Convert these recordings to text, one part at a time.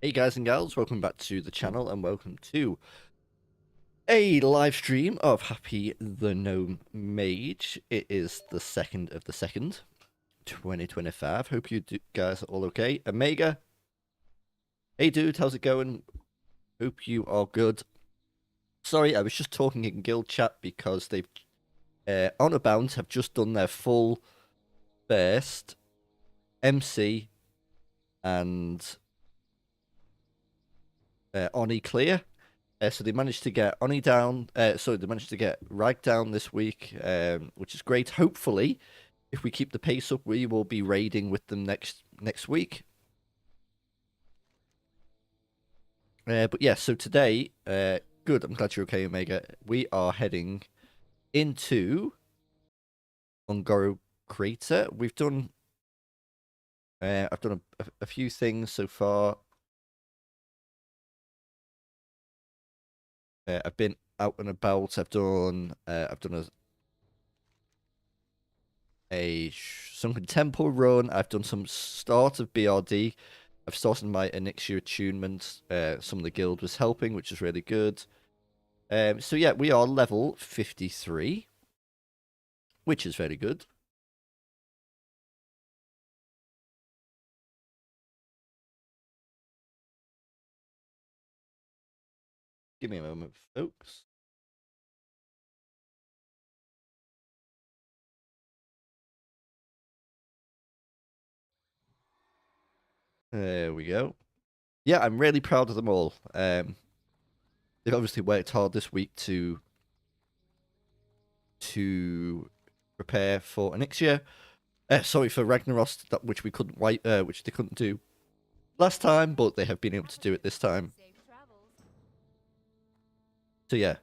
Hey guys and gals, welcome back to the channel and welcome to a live stream of Happy the Gnome Mage. It is the 2nd of the 2nd, 2025. Hope you guys are all okay. Omega, hey dude, how's it going? Hope you are good. Sorry, I was just talking in guild chat because they've, Honor Bound have just done their full first MC and Oni clear. So they managed to get Oni down. Sorry, they managed to get Rag down this week, which is great. Hopefully, if we keep the pace up, we will be raiding with them next week. But yeah, so today, good. I'm glad you're okay, Omega. We are heading into Ungoro Crater. We've done. I've done a few things so far. I've been out and about. I've done a Sunken Temple run. I've done some start of BRD. I've started my Elixir attunement. Some of the guild was helping, which is really good. So yeah, we are level 53, which is very good. Give me a moment, folks. There we go. Yeah, I'm really proud of them all. They've obviously worked hard this week to prepare for Elixir. Sorry for Ragnaros, which we couldn't which they couldn't do last time, but they have been able to do it this time. So yeah.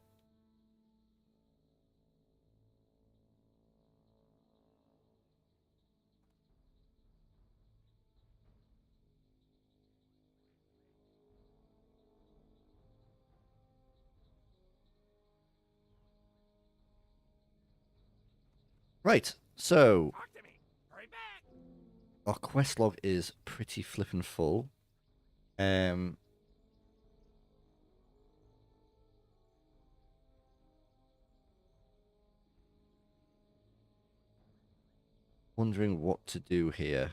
Right, so our quest log is pretty flippin' full. Wondering what to do here.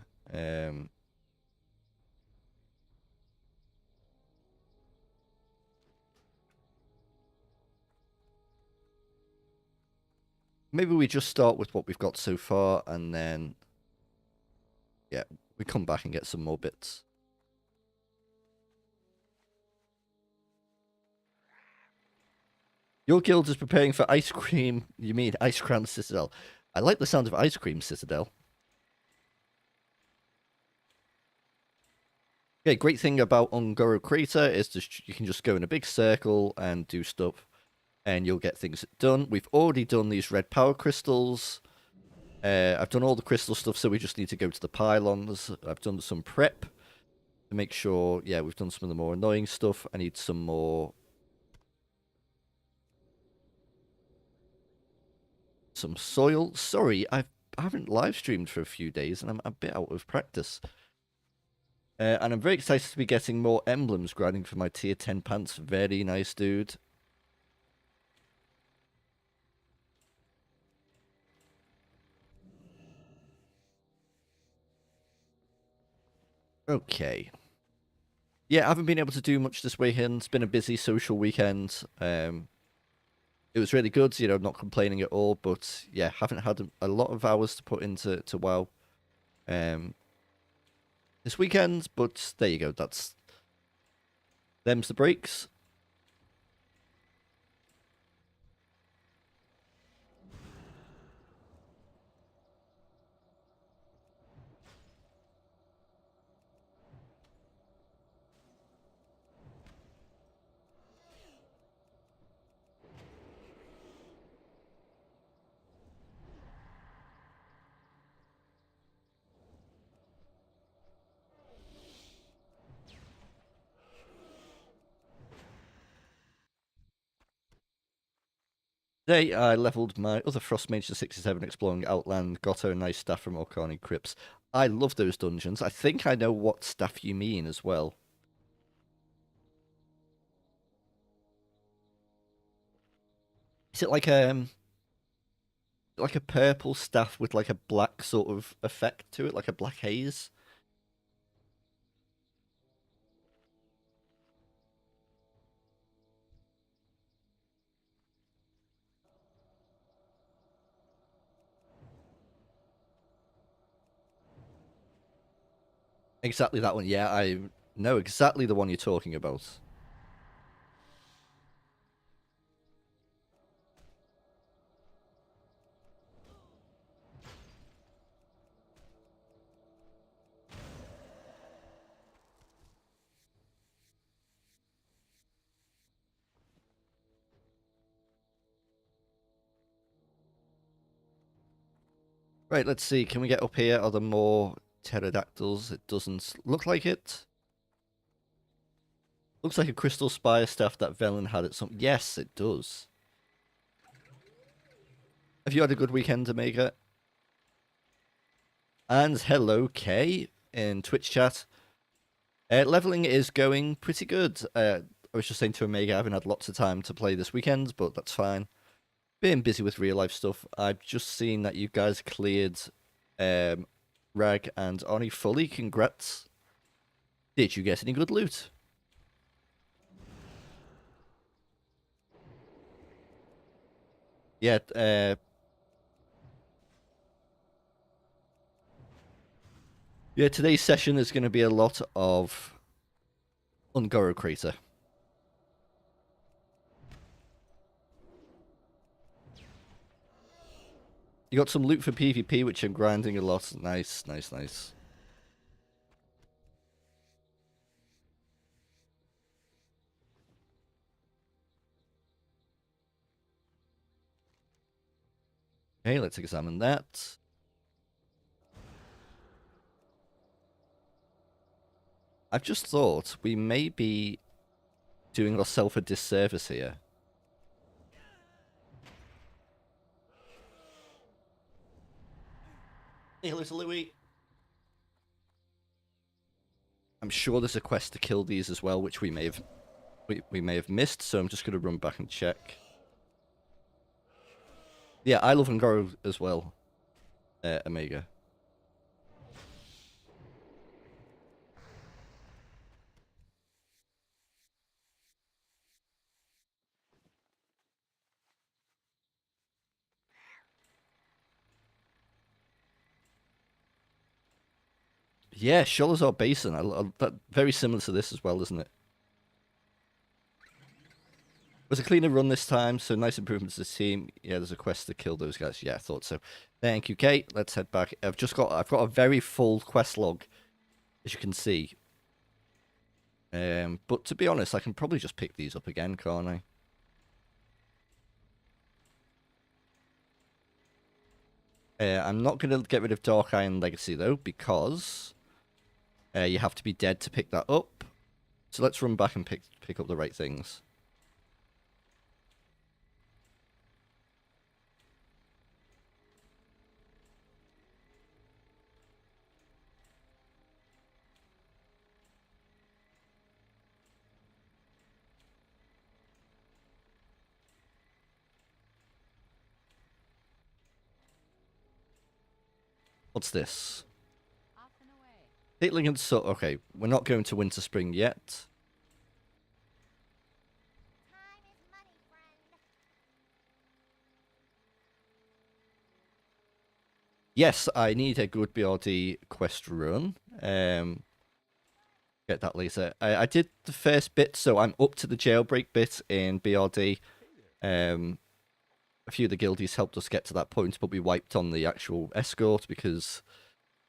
Maybe we just start with what we've got so far, and then, yeah, we come back and get some more bits. Your guild is preparing for ice cream. You mean Ice Crown Citadel? I like the sound of Ice Cream Citadel. Okay, great thing about Ungoro Crater is you can just go in a big circle and do stuff, and you'll get things done. We've already done these red power crystals. I've done all the crystal stuff, so we just need to go to the pylons. I've done some prep to make sure, yeah, we've done some of the more annoying stuff. I need some more... some soil. Sorry, I haven't live streamed for a few days, and I'm a bit out of practice. And I'm very excited to be getting more emblems grinding for my tier 10 pants. Very nice, dude. Okay. Yeah, I haven't been able to do much this weekend. It's been a busy social weekend. It was really good, you know, not complaining at all. But yeah, haven't had a lot of hours to put into WoW this weekend. But there you go. Them's the breaks. Today, I leveled my other Frost Mage to 67, exploring Outland, got her a nice staff from Orkani Crypts. I love those dungeons. I think I know what staff you mean as well. Is it like a purple staff with like a black sort of effect to it, like a black haze? Exactly that one. Yeah, I know exactly the one you're talking about. Right, let's see. Can we get up here? Are there more pterodactyls? It doesn't look like it. Looks like a crystal spire staff that Velen had at some. Yes, it does. Have you had a good weekend, Omega? And hello, Kay, in Twitch chat. Leveling is going pretty good. I was just saying to Omega, I haven't had lots of time to play this weekend, but that's fine. Being busy with real life stuff. I've just seen that you guys cleared Rag and Oni fully. Congrats. Did you get any good loot? Yeah, yeah, today's session is going to be a lot of Ungoro Crater. You got some loot for PvP, which I'm grinding a lot. Nice, nice, nice. Okay, let's examine that. I've just thought we may be doing ourselves a disservice here. Hey, little Louie. I'm sure there's a quest to kill these as well, which we may have missed. So I'm just going to run back and check. Yeah, I love Ungoro as well, Omega. Yeah, Sholazar Basin. That very similar to this as well, isn't it? It was a cleaner run this time, so nice improvements to the team. Yeah, there's a quest to kill those guys. Yeah, I thought so. Thank you, Kate. Let's head back. I've got a very full quest log, as you can see. But to be honest, I can probably just pick these up again, can't I? I'm not going to get rid of Dark Iron Legacy, though, because you have to be dead to pick that up. So let's run back and pick up the right things. What's this? Hitling and so okay, we're not going to Winter Spring yet. Yes, I need a good BRD quest run. Get that later. I did the first bit, so I'm up to the jailbreak bit in BRD. A few of the guildies helped us get to that point, but we wiped on the actual escort because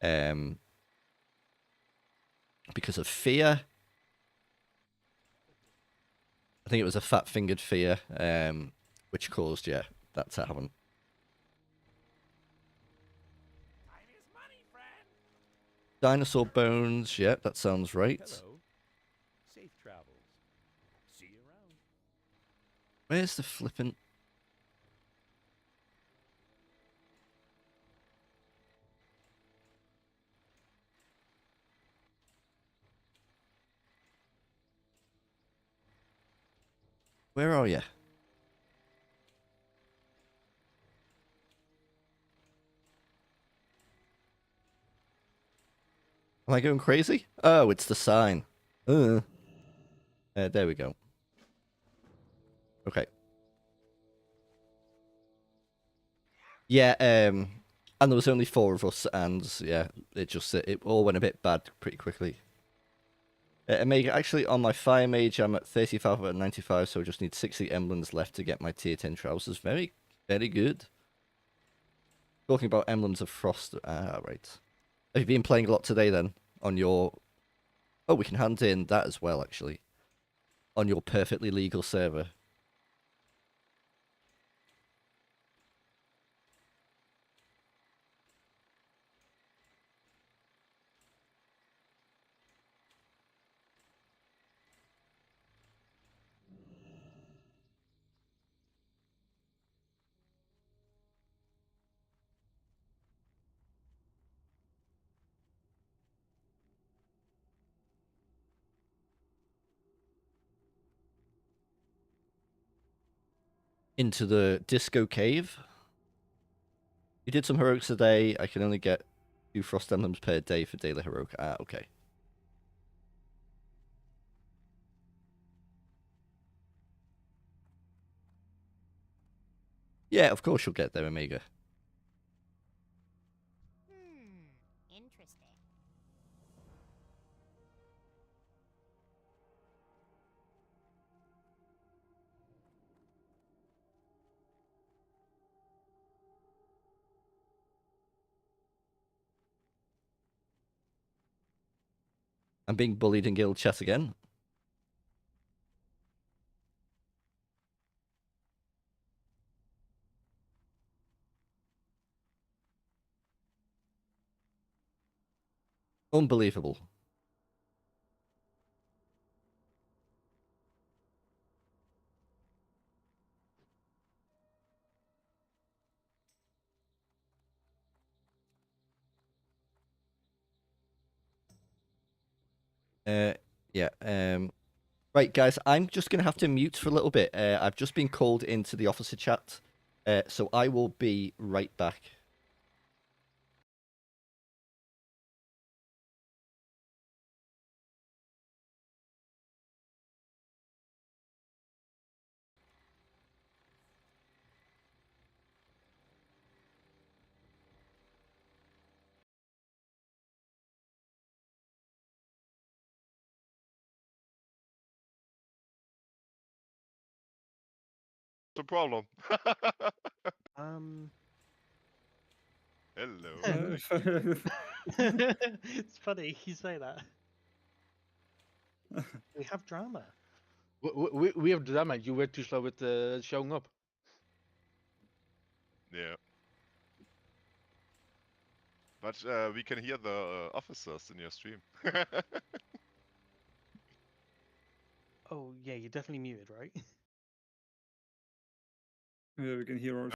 of fear. I think it was a fat-fingered fear, which caused, yeah, that to happen. Dinosaur bones, yeah, that sounds right. Hello. Safe travels. See you around. Where's the flippin'... Where are you? Am I going crazy? Oh, it's the sign. Uh. There we go. Okay. Yeah, and there was only 4 of us, and yeah, it all went a bit bad pretty quickly. Omega, actually, on my Fire Mage, I'm at 35 out of 95, so I just need 60 emblems left to get my tier 10 trousers. Very, very good. Talking about emblems of Frost. Ah, right. Have you been playing a lot today then? On your... Oh, we can hand in that as well, actually. On your perfectly legal server. Into the Disco Cave. You did some heroics today. I can only get 2 Frost emblems per day for daily heroic. Ah, okay. Yeah, of course you'll get there, Omega. Interesting. I'm being bullied in guild chat again. Unbelievable. Uh, yeah. Right, guys, I'm just gonna have to mute for a little bit. I've just been called into the officer chat, so I will be right back. The problem. Um, Hello. it's funny you say that. We have drama. We have drama. You were too slow with showing up. Yeah. But we can hear the officers in your stream. Oh yeah, you're definitely muted, right? Yeah, we can hear our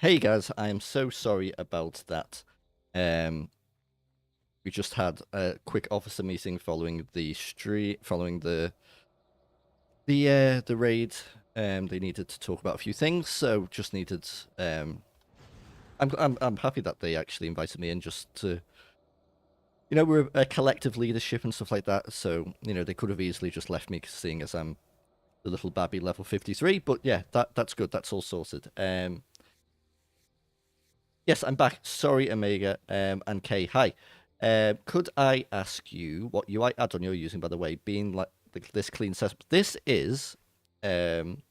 Hey guys, I am so sorry about that. We just had a quick officer meeting following the raid. They needed to talk about a few things, so just needed. I'm happy that they actually invited me in just to. We're a collective leadership and stuff like that. So they could have easily just left me, seeing as I'm the little babby level 53. But yeah, that's good. That's all sorted. Yes, I'm back. Sorry, Omega and Kay. Hi. Could I ask you what UI add-on you're using, by the way, being like this clean setup? This is... And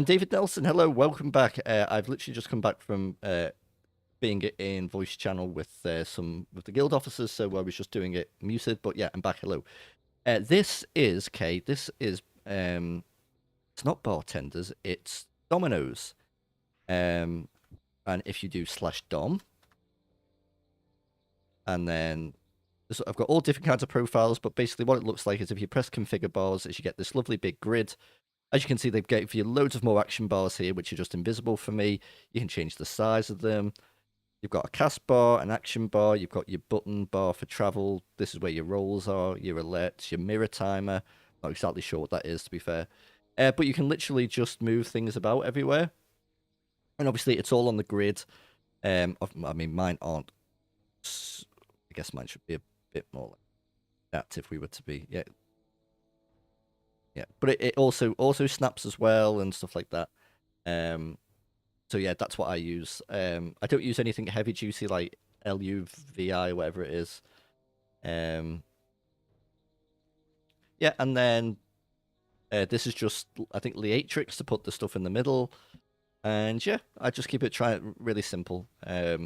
David Nelson, hello, welcome back. I've literally just come back from being in voice channel with the guild officers, so I was just doing it muted, but yeah, I'm back. Hello. This is, Kay, this is... it's not bartenders, it's dominoes. And if you do /dom, and then I've got all different kinds of profiles, but basically what it looks like is if you press configure bars, is you get this lovely big grid. As you can see, they've gave you loads of more action bars here, which are just invisible for me. You can change the size of them. You've got a cast bar, an action bar. You've got your button bar for travel. This is where your rolls are, your alerts, your mirror timer. Not exactly sure what that is, to be fair. But you can literally just move things about everywhere. And obviously, it's all on the grid. I mean, mine aren't. I guess mine should be a bit more like that if we were to be. Yeah. Yeah. But it also snaps as well and stuff like that. So yeah, that's what I use. I don't use anything heavy duty like LUVI, whatever it is. Yeah, and then this is just, I think, Leatrix to put the stuff in the middle. And yeah, I just keep it really simple. Yeah,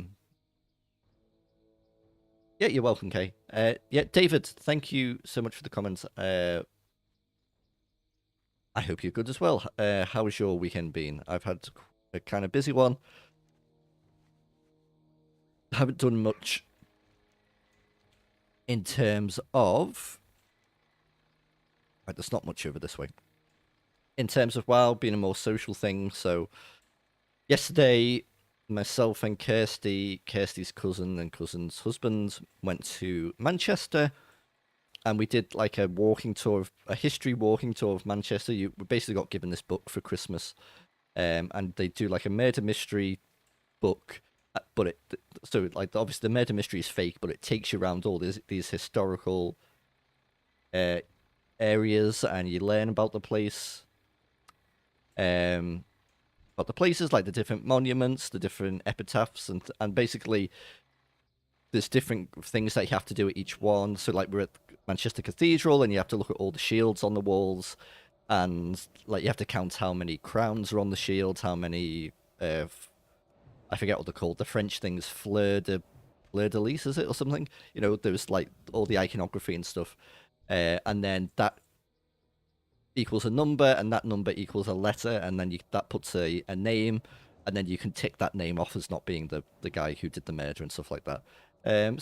you're welcome, Kay. Yeah, David, thank you so much for the comments. I hope you're good as well. How has your weekend been? I've had a kind of busy one. Haven't done much in terms of... Right, there's not much over this way. In terms of WoW, being a more social thing, so... Yesterday, myself and Kirsty's cousin and cousin's husband went to Manchester, and we did like a history walking tour of Manchester. We basically got given this book for Christmas, and they do like a murder mystery book, but like obviously the murder mystery is fake, but it takes you around all these historical areas, and you learn about the place. About the places, like the different monuments, the different epitaphs, and basically there's different things that you have to do at each one. So like we're at Manchester Cathedral, and you have to look at all the shields on the walls, and like you have to count how many crowns are on the shields, how many I forget what they're called, the French things, fleur de lis, is it, or something? There's like all the iconography and stuff, and then that equals a number, and that number equals a letter, and then that puts a name, and then you can tick that name off as not being the guy who did the murder and stuff like that.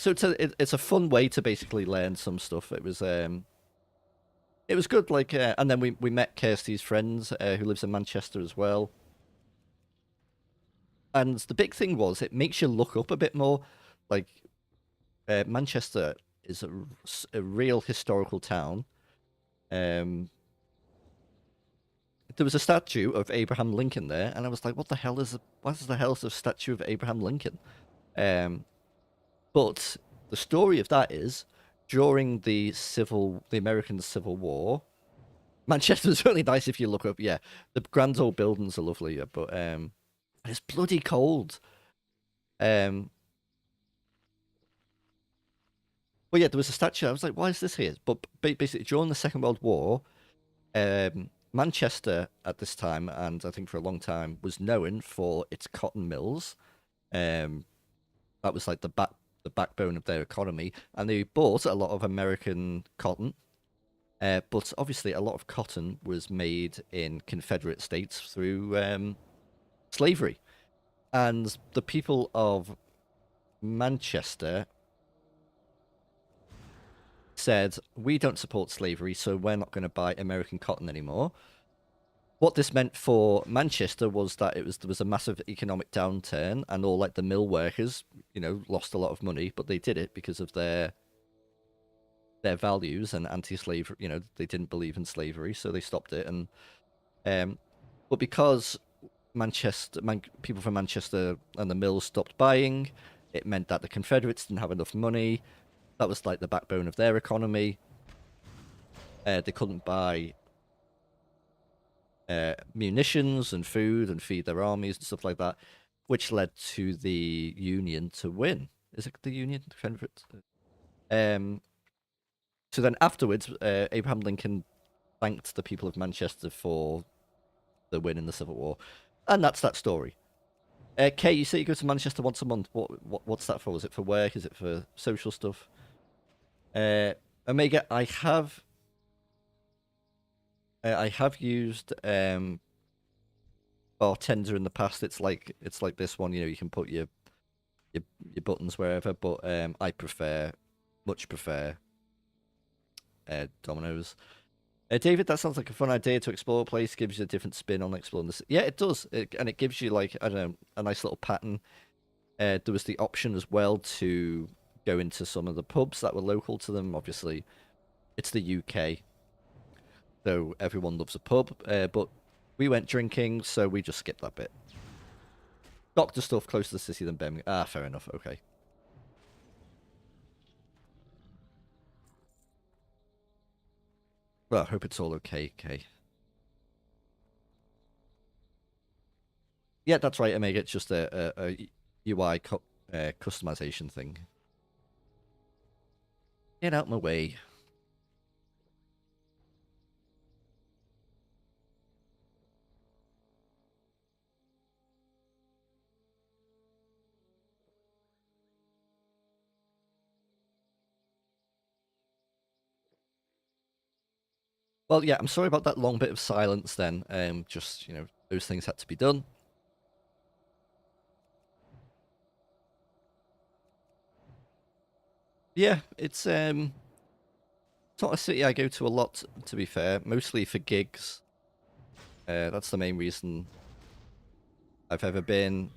So it's a fun way to basically learn some stuff. It was good, like, and then we met Kirsty's friends who lives in Manchester as well. And the big thing was it makes you look up a bit more. Like, Manchester is a real historical town. There was a statue of Abraham Lincoln there, and I was like, what the hell is a statue of Abraham Lincoln? But the story of that is, during the American Civil War, Manchester was really nice if you look up. Yeah, the grand old buildings are lovely, but it's bloody cold. But yeah, there was a statue. I was like, why is this here? But basically, during the Second World War, Manchester at this time, and I think for a long time, was known for its cotton mills. That was like the backbone of their economy, and they bought a lot of American cotton. But obviously, a lot of cotton was made in Confederate states through slavery, and the people of Manchester said, we don't support slavery, so we're not going to buy American cotton anymore. what this meant for Manchester was that there was a massive economic downturn, and all like the mill workers, lost a lot of money, but they did it because of their values and anti-slavery. They didn't believe in slavery, so they stopped it. And but because people from Manchester and the mills stopped buying, it meant that the Confederates didn't have enough money. That was like the backbone of their economy. They couldn't buy munitions and food and feed their armies and stuff like that, which led to the Union to win. Is it the Union? The Confederates? So then afterwards, Abraham Lincoln thanked the people of Manchester for the win in the Civil War, and that's that story. Kay, you say you go to Manchester once a month. What's that for? Is it for work? Is it for social stuff? Omega, I have used bartender in the past. It's like this one. You can put your buttons wherever, but I much prefer Domino's. David, that sounds like a fun idea to explore a place. Gives you a different spin on exploring this. Yeah, it does, and it gives you like, I don't know, a nice little pattern. There was the option as well to go into some of the pubs that were local to them. Obviously, it's the UK, so everyone loves a pub. But we went drinking, so we just skipped that bit. Doctor stuff closer to the city than Birmingham. Ah, fair enough. Okay. Well, I hope it's all okay, Kay. Yeah, that's right, Omega. It's just a UI customization thing. Get out my way. Well, yeah, I'm sorry about that long bit of silence then. Just, those things had to be done. Yeah, it's not a city I go to a lot, to be fair. Mostly for gigs. That's the main reason I've ever been.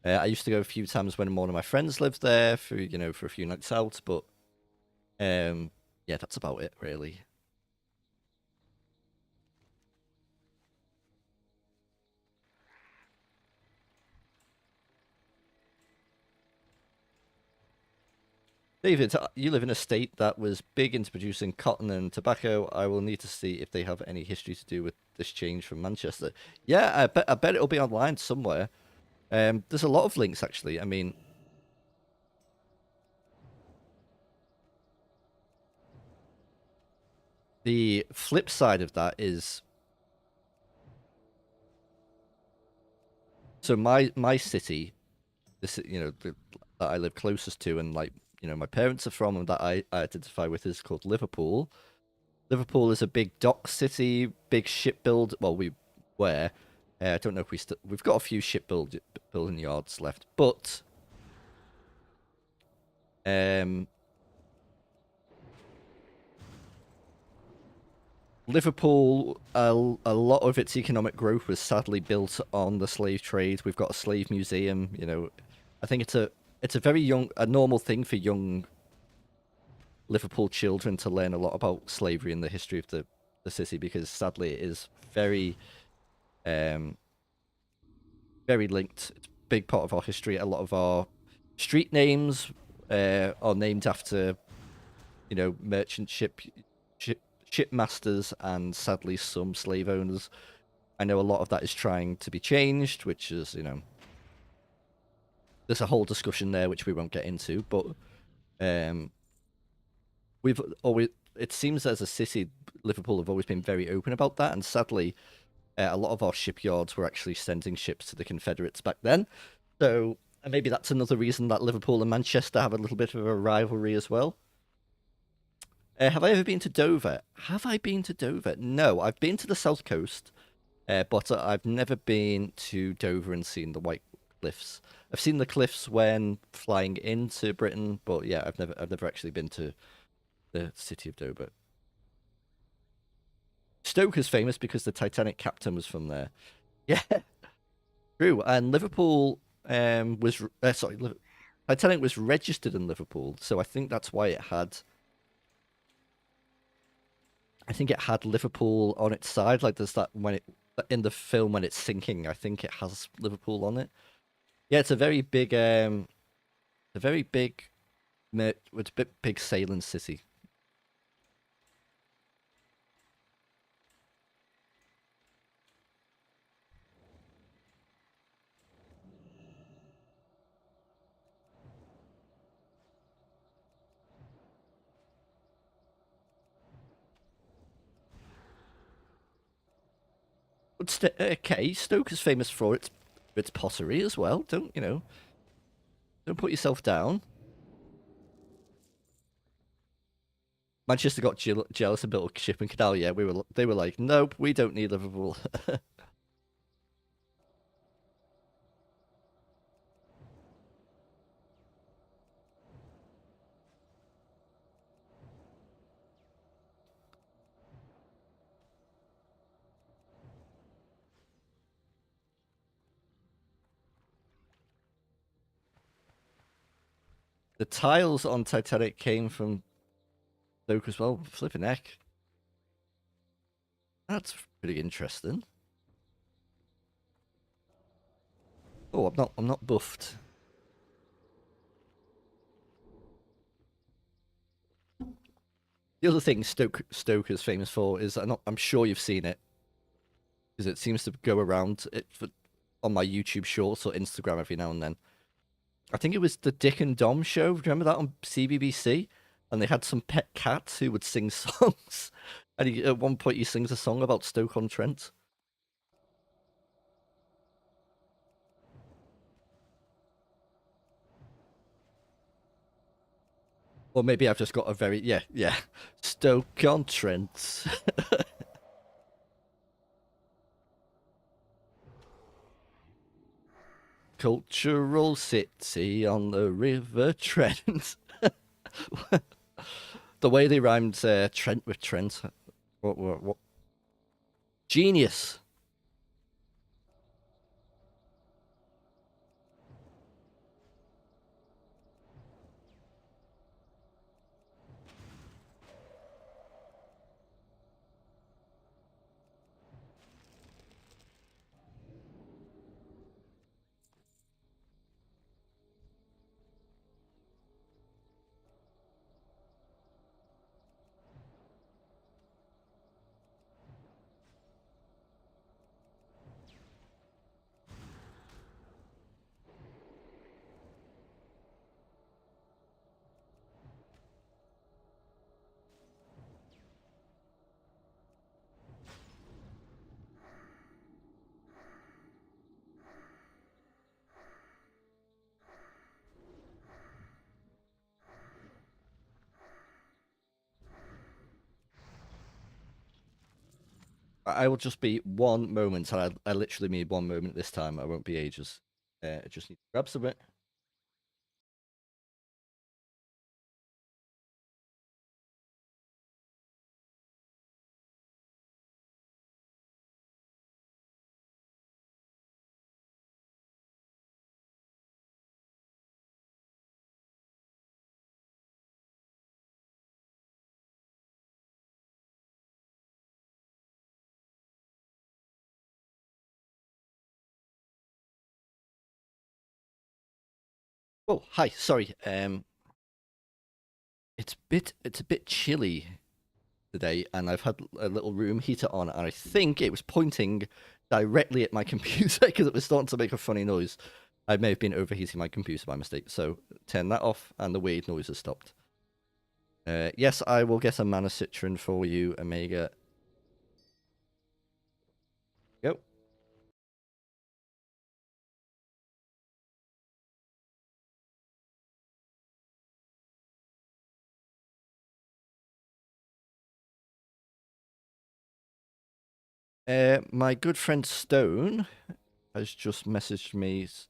I used to go a few times when one of my friends lived there for a few nights out, but yeah, that's about it, really. David, you live in a state that was big into producing cotton and tobacco. I will need to see if they have any history to do with this change from Manchester. Yeah, I bet it'll be online somewhere. There's a lot of links, actually. I mean, the flip side of that is, so my city, this that I live closest to, and like my parents are from, and that I identify with, is called Liverpool. Liverpool is a big dock city, big shipbuild. Well, we were. I don't know if we've got a few building yards left, but Liverpool, a lot of its economic growth was sadly built on the slave trade. We've got a slave museum. I think it's a very normal thing for young Liverpool children to learn a lot about slavery and the history of the city, because sadly it is very very linked. It's a big part of our history. A lot of our street names are named after merchant ship masters, and sadly some slave owners. I know a lot of that is trying to be changed, which is there's a whole discussion there which we won't get into, but we've always, it seems as a city, Liverpool have always been very open about that, and sadly a lot of our shipyards were actually sending ships to the Confederates back then. So maybe that's another reason that Liverpool and Manchester have a little bit of a rivalry as well. Have I ever been to Dover? Have I been to Dover? No, I've been to the south coast, but I've never been to Dover and seen the White Cliffs. I've seen the cliffs when flying into Britain, but yeah, I've never actually been to the city of Dover. Stoke is famous because the Titanic captain was from there. Yeah, true. And Liverpool Titanic was registered in Liverpool, so I think that's why it had. I think it had Liverpool on its side. Like there's that when it in the film when it's sinking. I think it has Liverpool on it. Yeah, it's a very big. A very big. It's a big sailing city. But okay, Stoke is famous for its pottery as well. Don't you know? Don't put yourself down. Manchester got jealous and built a shipping canal. Yeah, they were like, nope, we don't need Liverpool. The tiles on Titanic came from Stoke as well. Flipping heck. That's pretty interesting. Oh, I'm not buffed. The other thing Stoke is famous for is I'm sure you've seen it because it seems to go around on my YouTube Shorts or Instagram every now and then. I think it was the Dick and Dom show. Remember that on CBBC? And they had some pet cats who would sing songs. And at one point, he sings a song about Stoke-on-Trent. Or maybe I've just got a very yeah. Stoke-on-Trent. Cultural city on the River Trent. The way they rhymed Trent with Trent. What? Genius. I will just be one moment, and I literally mean one moment this time. I won't be ages. I just need to grab some bit. Oh, hi. Sorry. It's a bit chilly today, and I've had a little room heater on, and I think it was pointing directly at my computer because it was starting to make a funny noise. I may have been overheating my computer by mistake, so turn that off, and the weird noise has stopped. Yes, I will get a mana citron for you, Omega. Go. My good friend Stone has just messaged me. So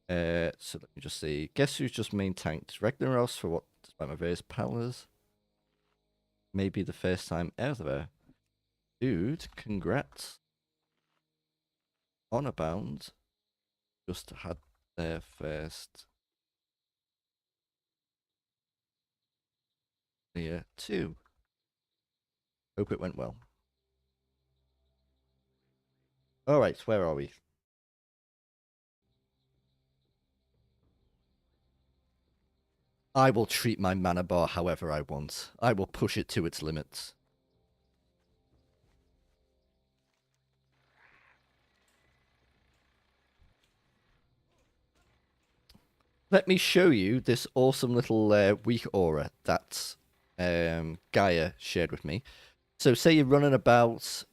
let me just see. Guess who's just main tanked? Ragnaros for what? Despite my various powers. Maybe the first time ever. Dude, congrats. Honor Bound just had their first year too. Hope it went well. Alright, where are we? I will treat my mana bar however I want. I will push it to its limits. Let me show you this awesome little weak aura that Gaia shared with me. So say you're running about...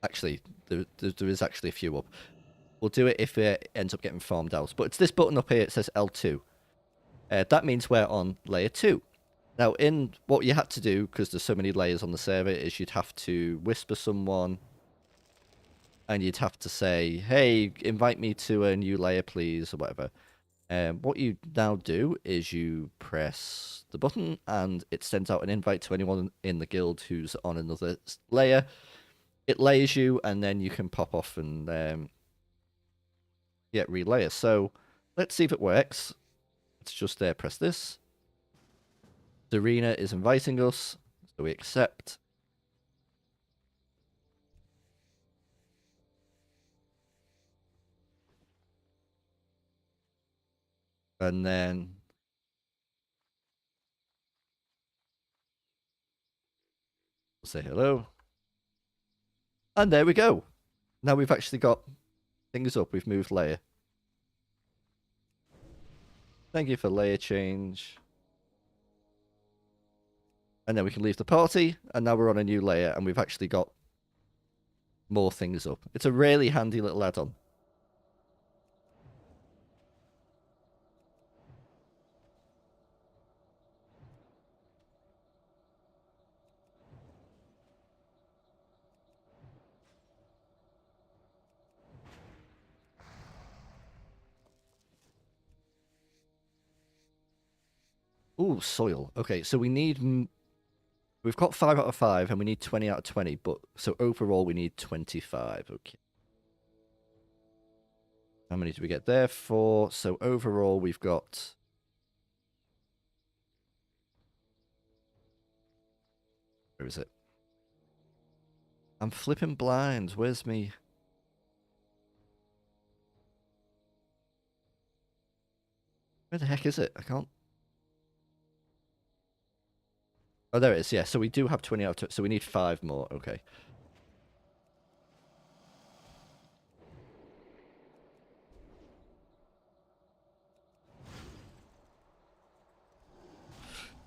Actually, there is actually a few up. We'll do it if it ends up getting farmed out. But it's this button up here. It says L2. That means we're on layer 2. Now, in what you had to do, because there's so many layers on the server, is you'd have to whisper someone. And you'd have to say, hey, invite me to a new layer, please, or whatever. What you now do is you press the button and it sends out an invite to anyone in the guild who's on another layer. It layers you and then you can pop off and relayer. So let's see if it works. Let's just press this. Serena is inviting us, so we accept. And then we'll say hello. And there we go. Now we've actually got things up. We've moved layer. Thank you for layer change. And then we can leave the party. And now we're on a new layer and we've actually got more things up. It's a really handy little add-on. Ooh, soil. Okay, so we need... We've got 5 out of 5 and we need 20 out of 20, but so overall we need 25. Okay. How many do we get there? 4. So overall we've got... Where is it? I'm flipping blind. Where's me? Where the heck is it? I can't... Oh, there it is. Yeah, so we do have 20 out of 20. So we need 5 more. Okay.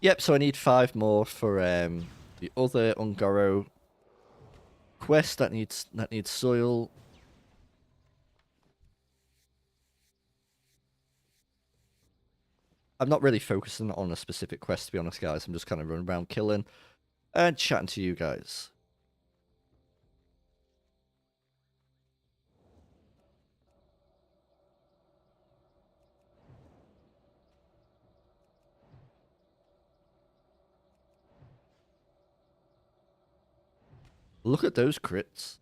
Yep, so I need 5 more for the other Ungoro quest that needs soil. I'm not really focusing on a specific quest, to be honest, guys. I'm just kind of running around killing and chatting to you guys. Look at those crits.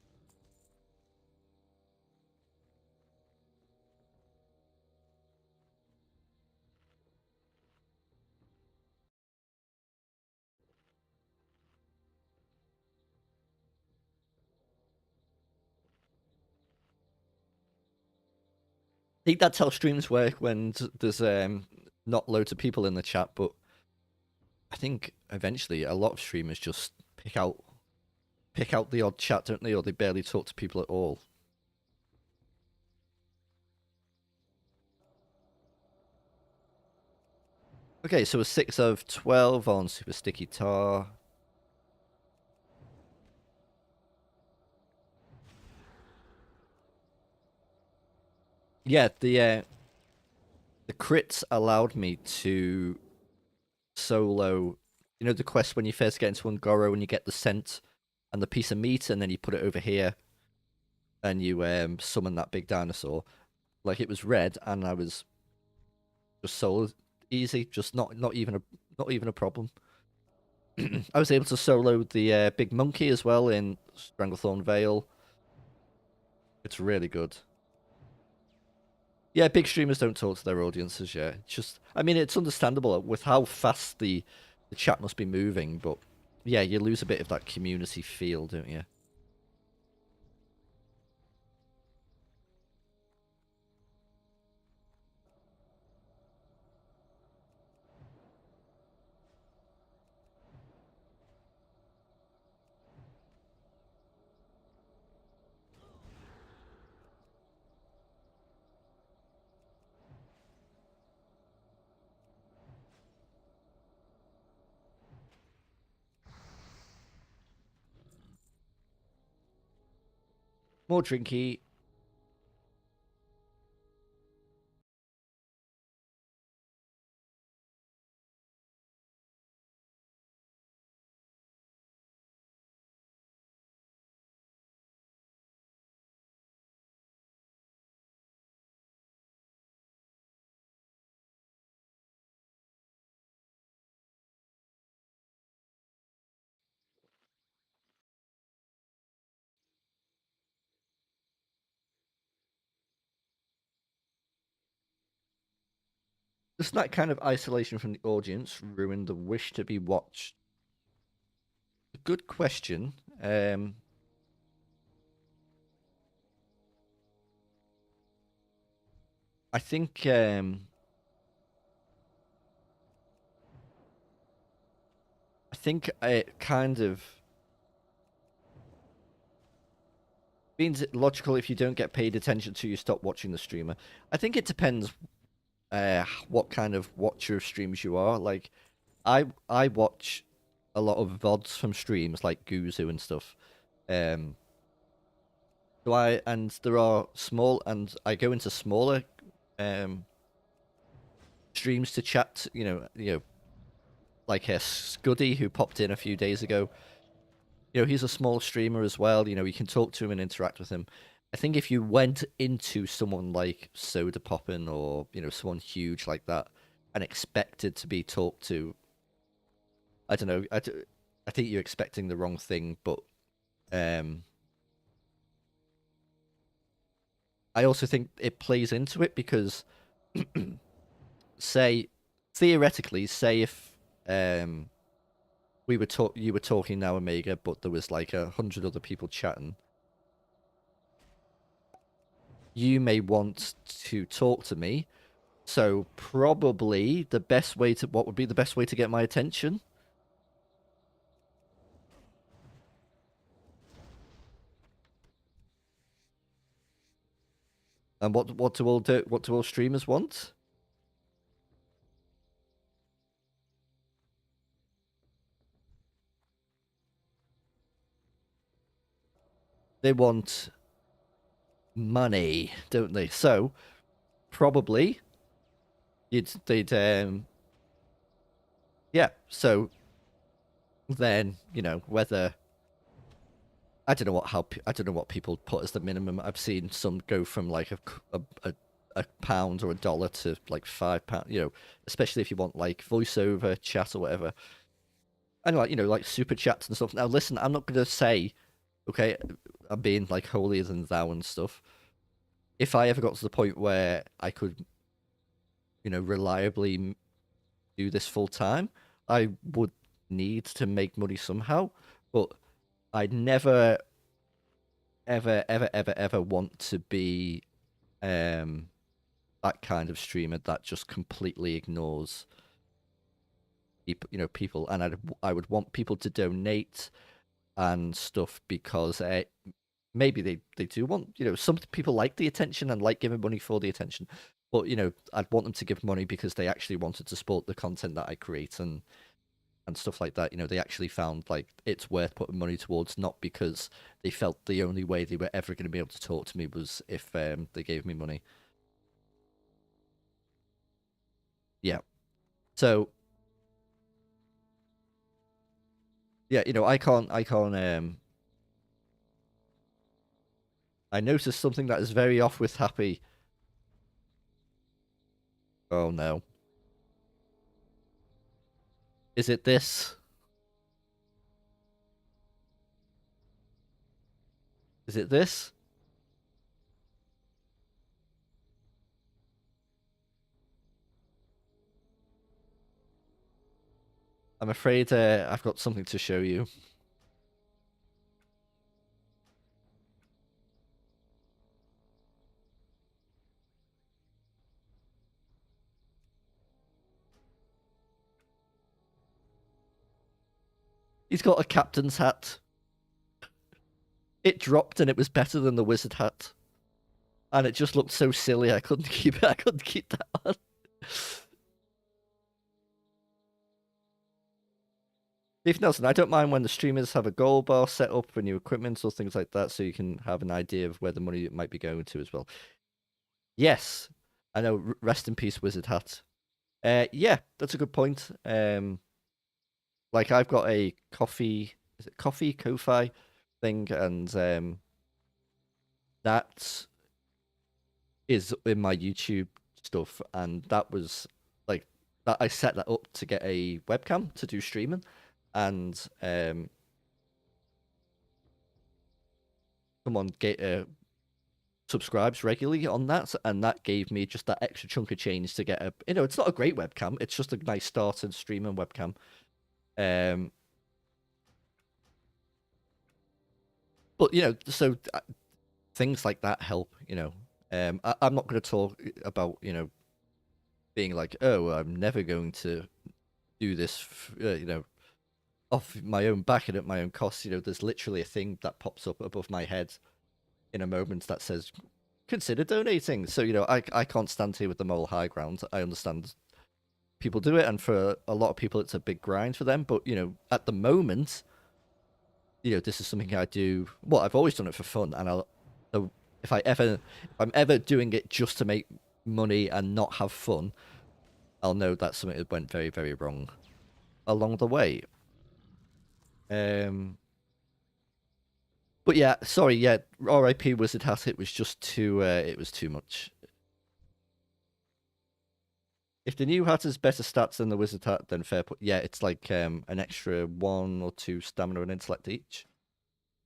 I think that's how streams work when there's not loads of people in the chat, but I think eventually a lot of streamers just pick out the odd chat, don't they? Or they barely talk to people at all. Okay, so a 6 of 12 on Super Sticky Tar. Yeah, the crits allowed me to solo, you know, the quest when you first get into Ungoro and you get the scent and the piece of meat and then you put it over here and you summon that big dinosaur. Like, it was red and I was just so easy, just not even a problem. I was able to solo the big monkey as well in Stranglethorn Vale. It's really good. Yeah, big streamers don't talk to their audiences. Yeah, it's just, I mean, it's understandable with how fast the chat must be moving, but yeah, you lose a bit of that community feel, don't you? More drinky. Does that kind of isolation from the audience ruin the wish to be watched? Good question. I think it kind of means it logical if you don't get paid attention to, you stop watching the streamer. I think it depends what kind of watcher of streams you are. Like, I watch a lot of VODs from streams like Guzu and stuff. So there are small, and I go into smaller streams to chat. Like Scuddy who popped in a few days ago. He's a small streamer as well. You can talk to him and interact with him. I think if you went into someone like Soda Poppin or someone huge like that and expected to be talked to, I don't know. I think you're expecting the wrong thing, but I also think it plays into it because, theoretically, say if you were talking now, Omega, but there was like 100 other people chatting. You may want to talk to me, so probably what would be the best way to get my attention? And what do all streamers want? They want money, don't they? So probably they'd yeah. So then whether I don't know what people put as the minimum. I've seen some go from like a pound or $1 to like £5. Especially if you want like voiceover chat or whatever, and like super chats and stuff. Now listen, I'm not gonna say, okay, I'm being like holier than thou and stuff. If I ever got to the point where I could, reliably do this full time, I would need to make money somehow. But I'd never, ever, ever, ever, ever want to be that kind of streamer that just completely ignores people, and I would want people to donate and stuff because maybe they do want, some people like the attention and like giving money for the attention, but I'd want them to give money because they actually wanted to support the content that I create and stuff like that. They actually found like it's worth putting money towards, not because they felt the only way they were ever going to be able to talk to me was if they gave me money. Yeah. So yeah, I noticed something that is very off with Happy. Oh no. Is it this? Is it this? I'm afraid I've got something to show you. He's got a captain's hat. It dropped and it was better than the wizard hat. And it just looked so silly I couldn't keep it. I couldn't keep that on. Steve Nelson, I don't mind when the streamers have a goal bar set up for new equipment or things like that so you can have an idea of where the money might be going to as well. Yes. I know, rest in peace, wizard hat. Yeah, that's a good point. Like I've got a coffee, is it coffee, Ko-Fi thing, and that is in my YouTube stuff, and that was like that I set that up to get a webcam to do streaming, and someone subscribes regularly on that, and that gave me just that extra chunk of change to get a, it's not a great webcam, it's just a nice started streaming webcam. But so things like that help. I'm not going to talk about being like, oh, I'm never going to do this, off my own back and at my own cost. There's literally a thing that pops up above my head in a moment that says, consider donating. So I can't stand here with the moral high ground. I understand people do it, and for a lot of people, it's a big grind for them. But at the moment, this is something I do. Well, I've always done it for fun, and if I'm ever doing it just to make money and not have fun, I'll know that's something that went very, very wrong along the way. But yeah, sorry, yeah, R.I.P. Wizard Hat. It was just too. It was too much. If the new hat has better stats than the wizard hat, then fair. Yeah, it's like an extra 1 or 2 stamina and intellect each.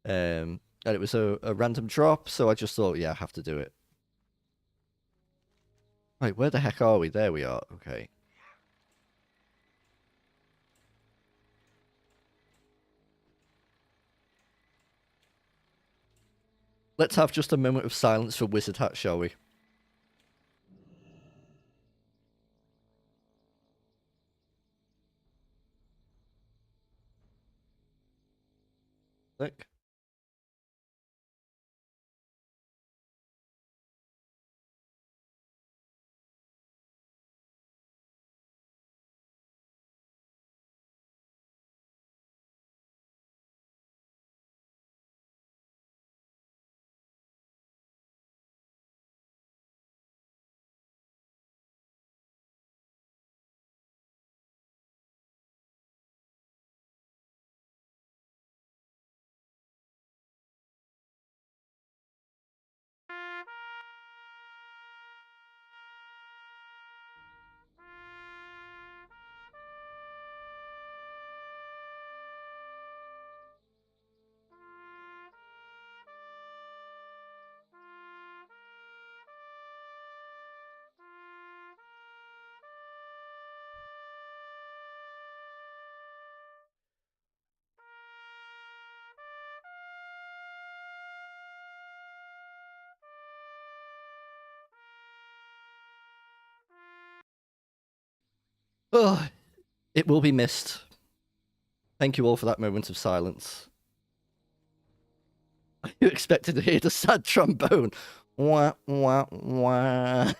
And it was a random drop, so I just thought, yeah, I have to do it. Right, where the heck are we? There we are. Okay. Let's have just a moment of silence for Wizard Hat, shall we? Look. Oh, it will be missed. Thank you all for that moment of silence. You expected to hear the sad trombone. Wah, wah, wah.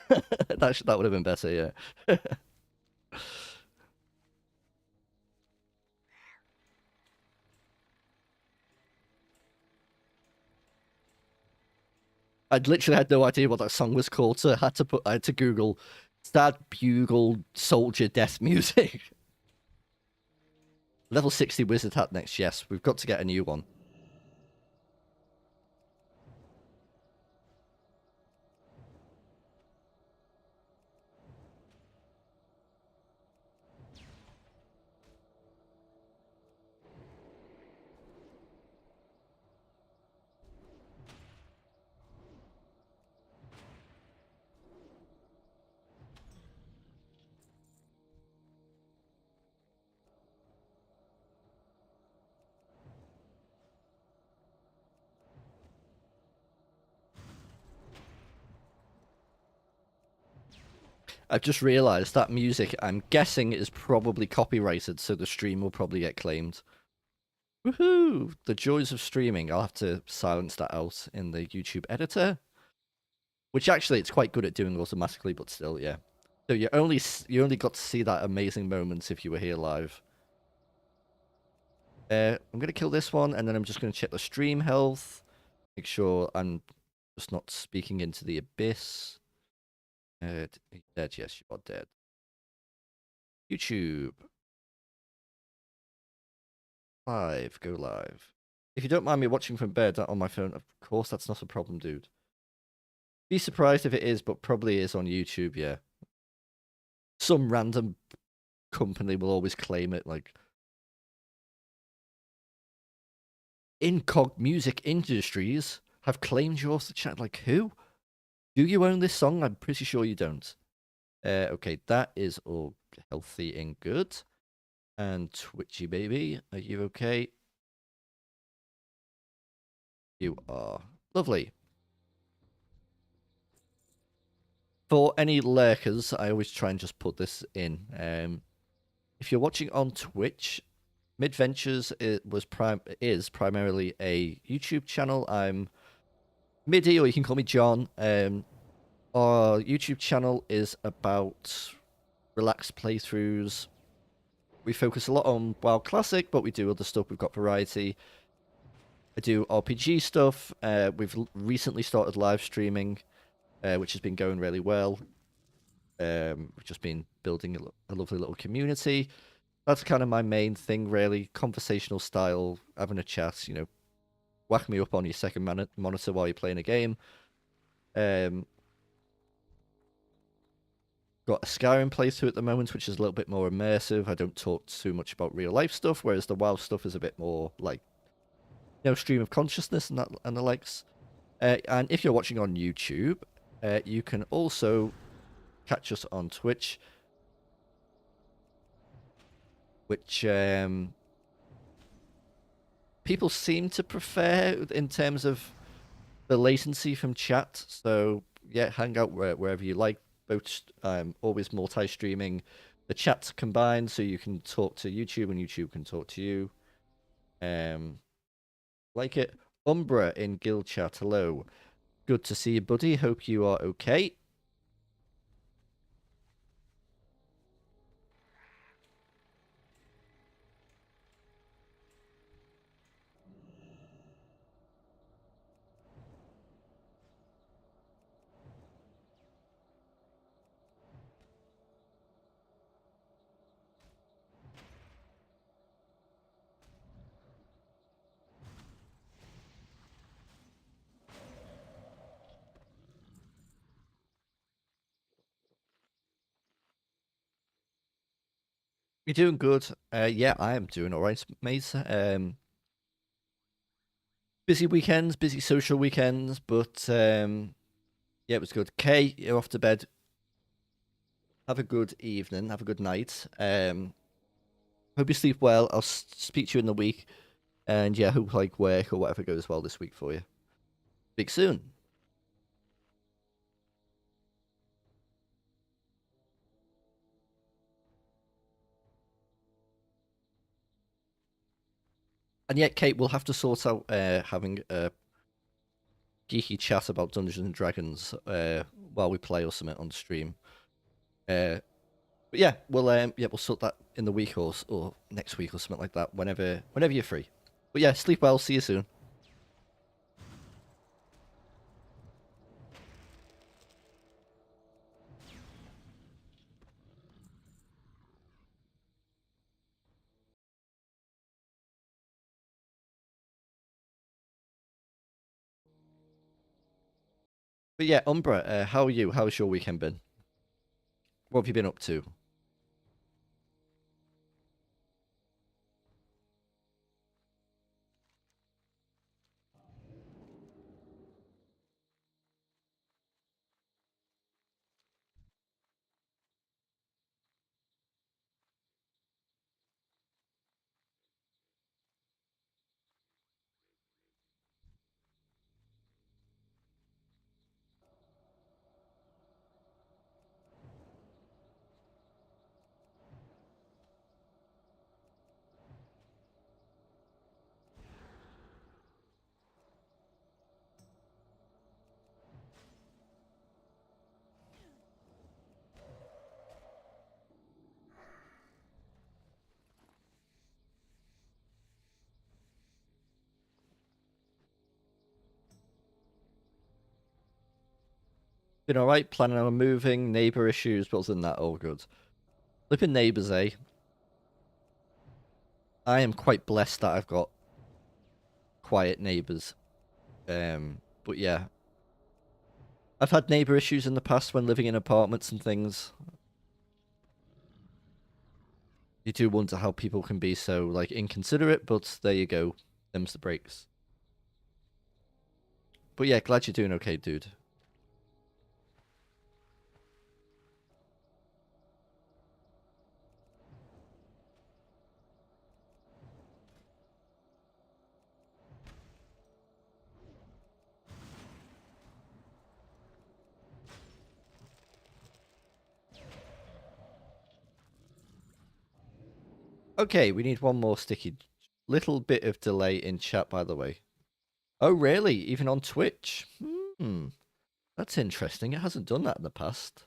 That would have been better, yeah. I'd literally had no idea what that song was called, so I had to Google sad bugle soldier death music. Level 60 wizard hat next, yes. We've got to get a new one. I've just realised that music, I'm guessing, is probably copyrighted, so the stream will probably get claimed. Woohoo! The joys of streaming. I'll have to silence that out in the YouTube editor. Which actually, it's quite good at doing automatically, but still, yeah. So you only got to see that amazing moment if you were here live. I'm going to kill this one, and then I'm just going to check the stream health. Make sure I'm just not speaking into the abyss. Dead? Yes, you are dead. YouTube. Live. Go live. If you don't mind me watching from bed on my phone, of course that's not a problem, dude. Be surprised if it is, but probably is on YouTube, yeah. Some random company will always claim it, like Incog Music Industries have claimed your chat. Like, who? Do you own this song? I'm pretty sure you don't. Okay, that is all healthy and good. And Twitchy baby, are you okay? You are. Lovely. For any lurkers, I always try and just put this in. If you're watching on Twitch, Midventures is primarily a YouTube channel. I'm Midi, or you can call me John. Our YouTube channel is about relaxed playthroughs. We focus a lot on WoW Classic, but we do other stuff. We've got variety. I do RPG stuff. We've recently started live streaming, which has been going really well. We've just been building a lovely little community. That's kind of my main thing, really. Conversational style, having a chat, you know, whack me up on your second monitor while you're playing a game. Got a Skyrim playthrough at the moment, which is a little bit more immersive. I don't talk too much about real life stuff, whereas the WoW stuff is a bit more like, you know, stream of consciousness and that and the likes. And if you're watching on YouTube, you can also catch us on Twitch, which people seem to prefer in terms of the latency from chat. So yeah, hang out wherever you like. Both always multi-streaming. The chat's combined, so you can talk to YouTube and YouTube can talk to you. Like it. Umbra in guild chat. Hello. Good to see you, buddy. Hope you are okay. You're doing good. Yeah, I am doing all right, mate. Busy weekends, busy social weekends, but yeah, it was good. Kay, you're off to bed. Have a good evening. Have a good night. Hope you sleep well. I'll speak to you in the week, and yeah, hope like work or whatever goes well this week for you. Speak soon. And yet, Kate, we'll have to sort out having a geeky chat about Dungeons and Dragons while we play or something on stream. But yeah, we'll sort that in the week or next week or something like that. Whenever you're free. But yeah, sleep well. See you soon. But yeah, Umbra, how are you? How's your weekend been? What have you been up to? Been alright, planning on moving, neighbour issues, but other than that, all good. Flipping neighbours, eh? I am quite blessed that I've got quiet neighbours. But yeah. I've had neighbour issues in the past when living in apartments and things. You do wonder how people can be so, like, inconsiderate, but there you go. Them's the breaks. But yeah, glad you're doing okay, dude. Okay, we need one more sticky. Little bit of delay in chat, by the way. Oh, really? Even on Twitch? Hmm. That's interesting. It hasn't done that in the past.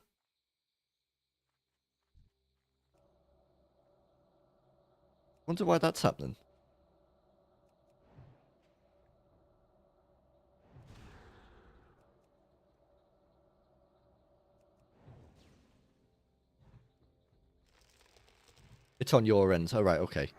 Wonder why that's happening. It's on your end. All right, okay.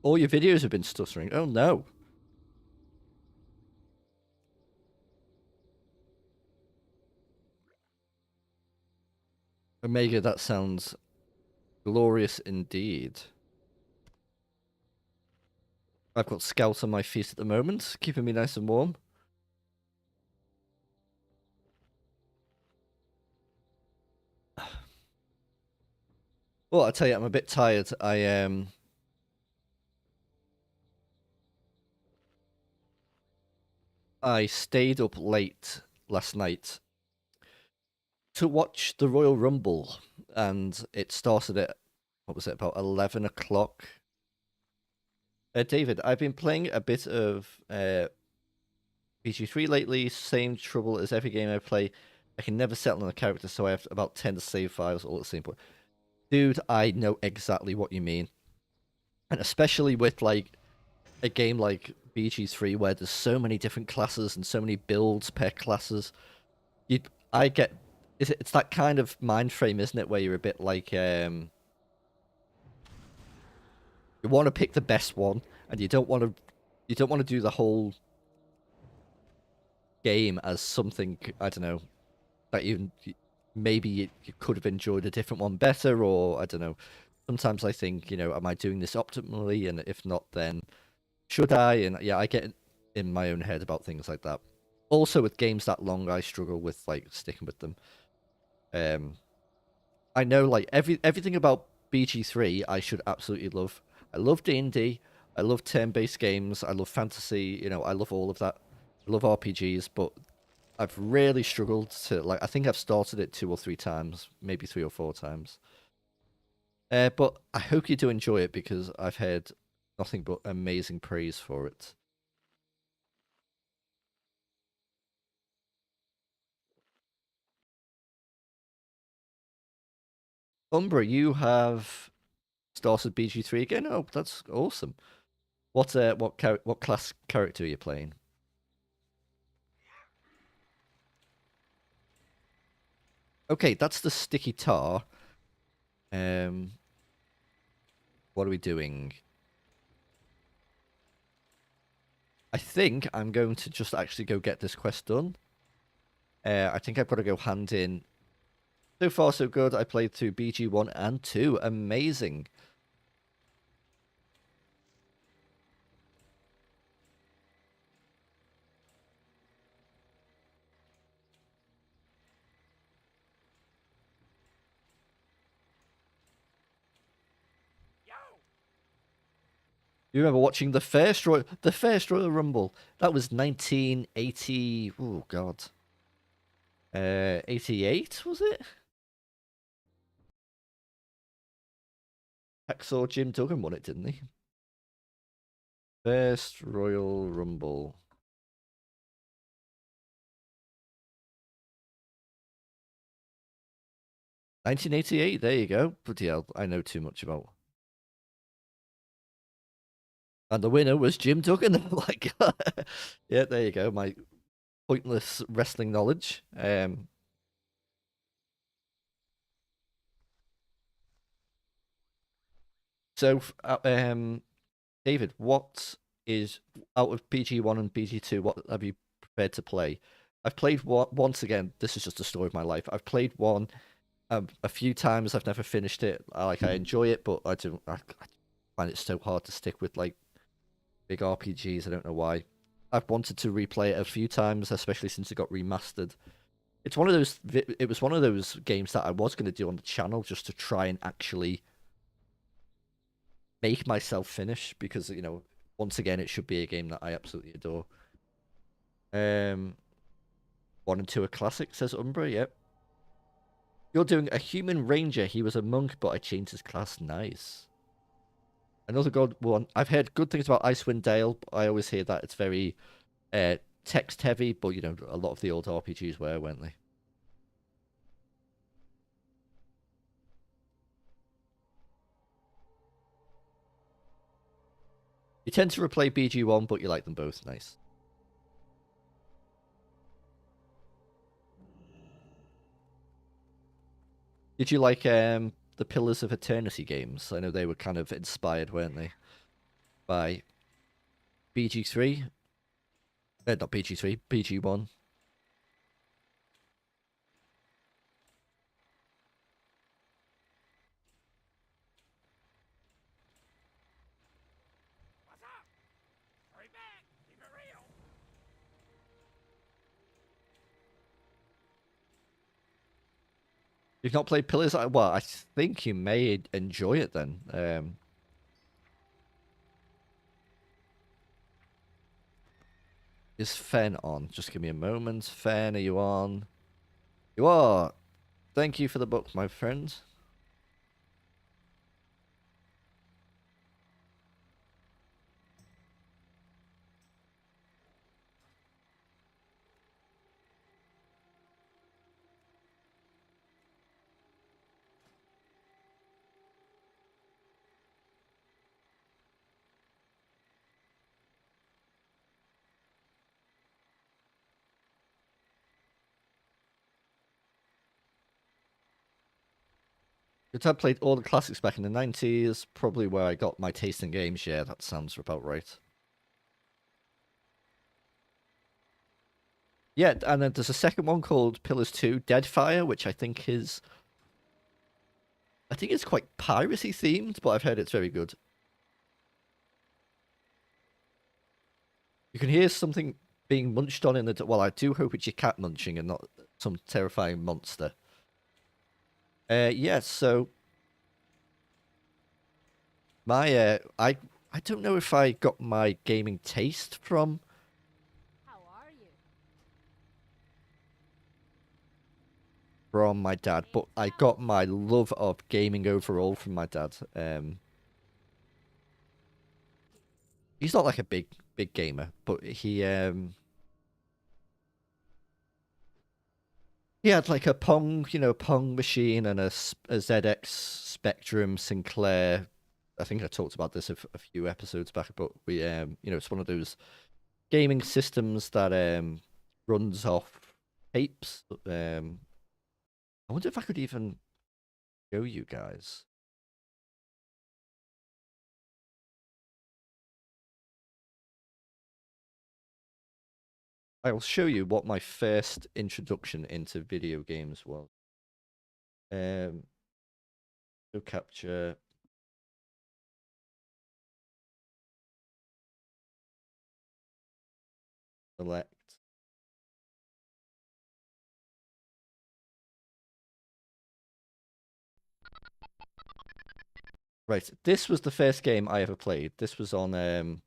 All your videos have been stuttering. Oh, no. Omega, that sounds glorious indeed. I've got Scout on my feet at the moment, keeping me nice and warm. Well, I tell you, I'm a bit tired. I stayed up late last night to watch the Royal Rumble, and it started at, what was it, about 11 o'clock? David, I've been playing a bit of BG3 lately, same trouble as every game I play. I can never settle on a character, so I have about 10 save files all at the same point. Dude, I know exactly what you mean. And especially with, like, a game like BG3 where there's so many different classes and so many builds per classes. I get... It's that kind of mind frame, isn't it, where you're a bit like... You want to pick the best one, and you don't want to do the whole game as something, I don't know, that maybe you could have enjoyed a different one better, or I don't know. Sometimes I think, am I doing this optimally? And if not, then should I? And yeah, I get in my own head about things like that. Also, with games that long, I struggle with like sticking with them. I know like everything about BG3 I should absolutely love. I love D&D. I love turn-based games. I love fantasy. I love all of that. I love RPGs, but I've really struggled to like. I think I've started it 2 or 3 times, maybe 3 or 4 times. But I hope you do enjoy it because I've heard nothing but amazing praise for it. Umbra, you have started BG3 again. Oh, that's awesome. What class character are you playing? Okay, that's the sticky tar. What are we doing? I think I'm going to just actually go get this quest done. I think I've got to go hand in. So far, so good. I played through BG1 and 2. Amazing. You remember watching the first Royal Rumble? That was 1980. Oh God. 88 was it? Hacksaw Jim Duggan won it, didn't he? First Royal Rumble. "1988, there you go. Bloody hell, I know too much about. And the winner was Jim Duggan. Oh my god. Yeah, there you go. My pointless wrestling knowledge. So, David, what is out of BG1 and BG2? What have you prepared to play? I've played one once again. This is just a story of my life. I've played one a few times. I've never finished it. I enjoy it, but I don't. I find it so hard to stick with like big RPGs. I don't know why. I've wanted to replay it a few times, especially since it got remastered. It's one of those. It was one of those games that I was going to do on the channel just to try and actually make myself finish because once again it should be a game that I absolutely adore. 1 and 2 are classic, says Umbra. Yep. You're doing a human ranger. He was a monk, but I changed his class. Nice. Another good one. I've heard good things about Icewind Dale. But I always hear that it's very text heavy, but a lot of the old RPGs were, weren't they? You tend to replay BG1, but you like them both. Nice. Did you like the Pillars of Eternity games? I know they were kind of inspired, weren't they, by BG3? Not BG3, BG1. What's up? Hurry back! Keep it real! You've not played Pillars? Well, I think you may enjoy it then. Is Fen on? Just give me a moment. Fen, are you on? You are. Thank you for the book, my friend. Your dad played all the classics back in the 90s. Probably where I got my taste in games. Yeah, that sounds about right. Yeah, and then there's a second one called Pillars 2 Deadfire, which I think is... I think it's quite piracy themed, but I've heard it's very good. You can hear something being munched on in the... Well, I do hope it's your cat munching and not some terrifying monster. Yes, so... I don't know if I got my gaming taste from How are you? my dad, but I got my love of gaming overall from my dad. He's not like a big gamer, but he had like a Pong machine and a ZX Spectrum Sinclair. I think I talked about this a few episodes back, but we it's one of those gaming systems that runs off tapes. I wonder if I could even show you guys. I'll show you what my first introduction into video games was. So capture. Select. Right, this was the first game I ever played. This was on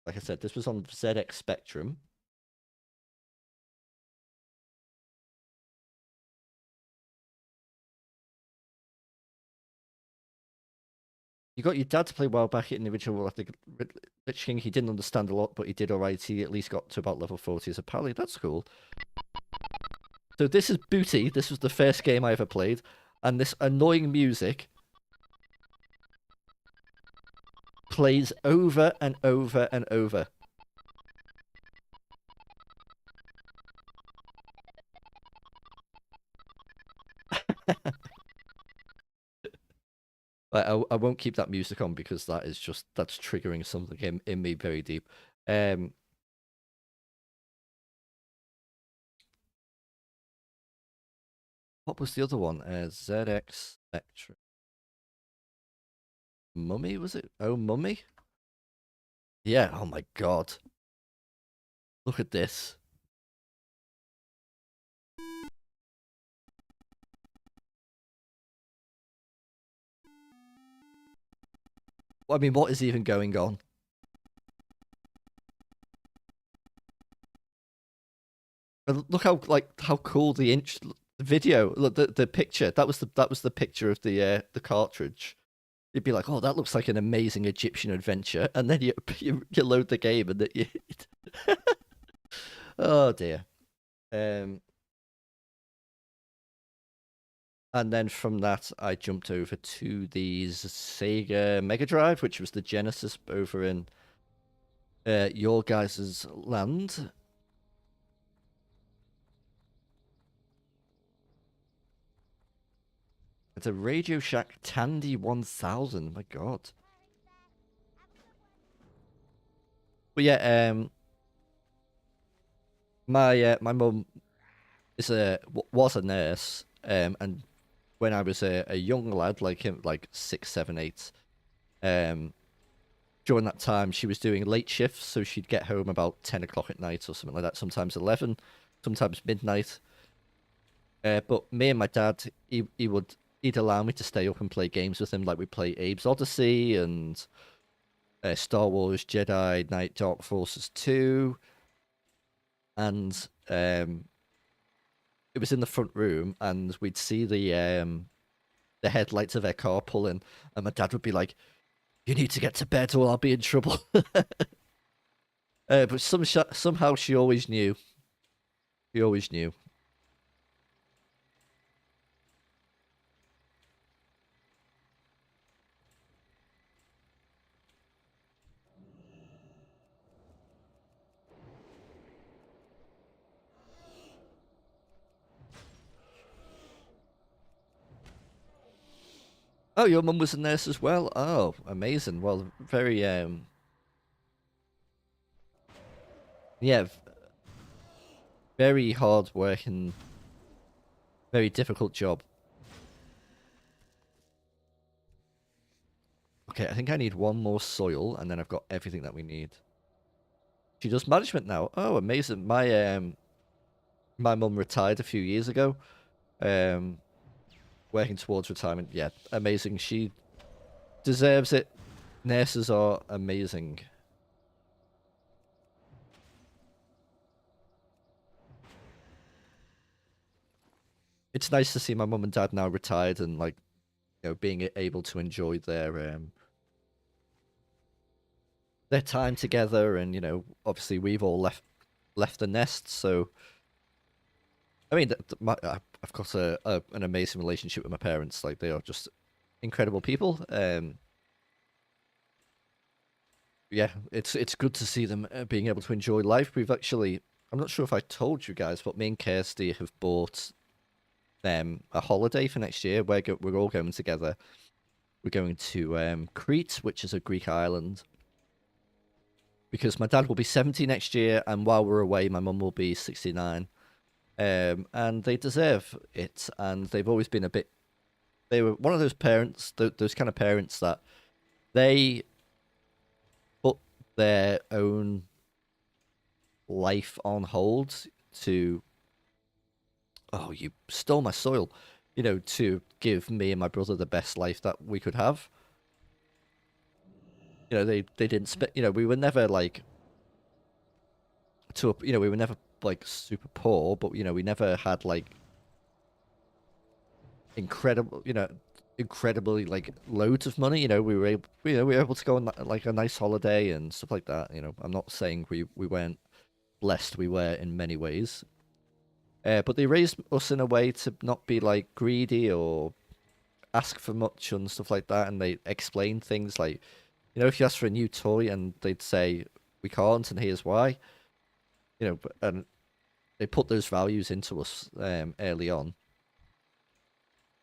like I said, this was on ZX Spectrum. You got your dad to play well back in the original World. I think Lich King, he didn't understand a lot, but he did alright. He at least got to about level 40 as a pally. That's cool. So this is Booty. This was the first game I ever played. And this annoying music plays over and over and over. I won't keep that music on because that's triggering something in me very deep. What was the other one? ZX Spectrum. Mummy, was it? Oh, Mummy? Yeah, oh my god. Look at this. I mean, what is even going on? Look how cool the video. Look, the picture. That was the picture of the cartridge. You'd be like, oh, that looks like an amazing Egyptian adventure, and then you load the game and that you. Oh dear. And then from that, I jumped over to the Sega Mega Drive, which was the Genesis over in your guys' land. It's a Radio Shack Tandy 1000. My God. But yeah, my mum was a nurse, and when I was a young lad, like him, like 6, 7, 8, during that time she was doing late shifts, so she'd get home about 10 o'clock at night or something like that. Sometimes 11, sometimes midnight. But me and my dad, he'd allow me to stay up and play games with him, like we play Abe's Odyssey and Star Wars Jedi Knight Dark Forces 2, and it was in the front room, and we'd see the headlights of their car pulling, and my dad would be like, "You need to get to bed, or I'll be in trouble." But somehow she always knew. She always knew. Oh, your mum was a nurse as well? Oh, amazing. Well, very, yeah, very hard working, very difficult job. Okay, I think I need one more soil, and then I've got everything that we need. She does management now. Oh, amazing. My mum retired a few years ago. Working towards retirement. Yeah, amazing. She deserves it. Nurses are amazing. It's nice to see my mum and dad now retired and, like, being able to enjoy their time together, and obviously we've all left the nest, so I mean, I've got an amazing relationship with my parents. Like, they are just incredible people. Yeah, it's good to see them being able to enjoy life. I'm not sure if I told you guys, but me and Kirsty have bought them a holiday for next year. We're all going together. We're going to Crete, which is a Greek island, because my dad will be 70 next year, and while we're away, my mum will be 69. And they deserve it, and they've always been they were one of those parents, those kind of parents that they put their own life on hold to, oh, you stole my soil, to give me and my brother the best life that we could have. They didn't spend, we were never like we were never like super poor, but we never had like incredible, incredibly like loads of money. You know, we were able to go on like a nice holiday and stuff like that. You know, I'm not saying we weren't blessed. We were in many ways. But they raised us in a way to not be like greedy or ask for much and stuff like that. And they explained things like, you know, if you ask for a new toy and they'd say we can't and here's why. You know, and they put those values into us early on.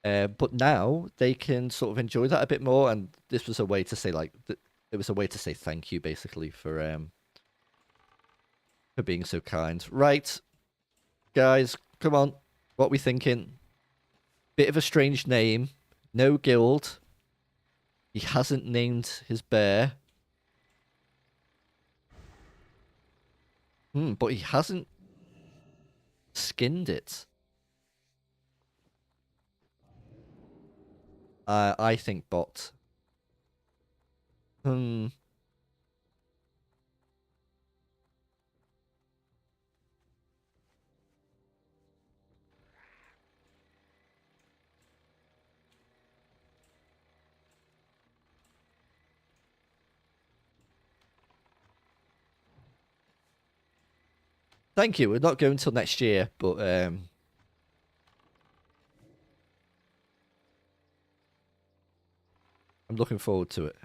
But now they can sort of enjoy that a bit more, and this was a way to say like it was a way to say thank you basically for being so kind. Right, guys, come on, what we thinking? Bit of a strange name, no guild. He hasn't named his bear. But he hasn't skinned it. I think bot. Hmm. Thank you. We're not going till next year, but I'm looking forward to it.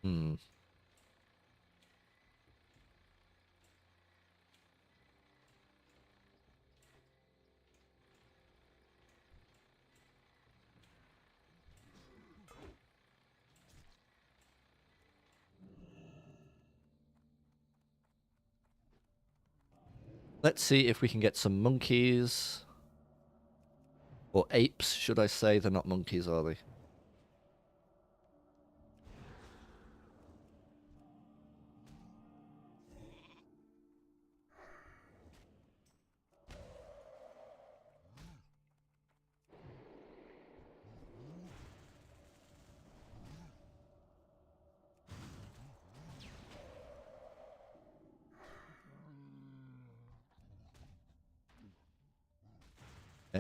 Hmm. Let's see if we can get some monkeys. Or apes, should I say? They're not monkeys, are they?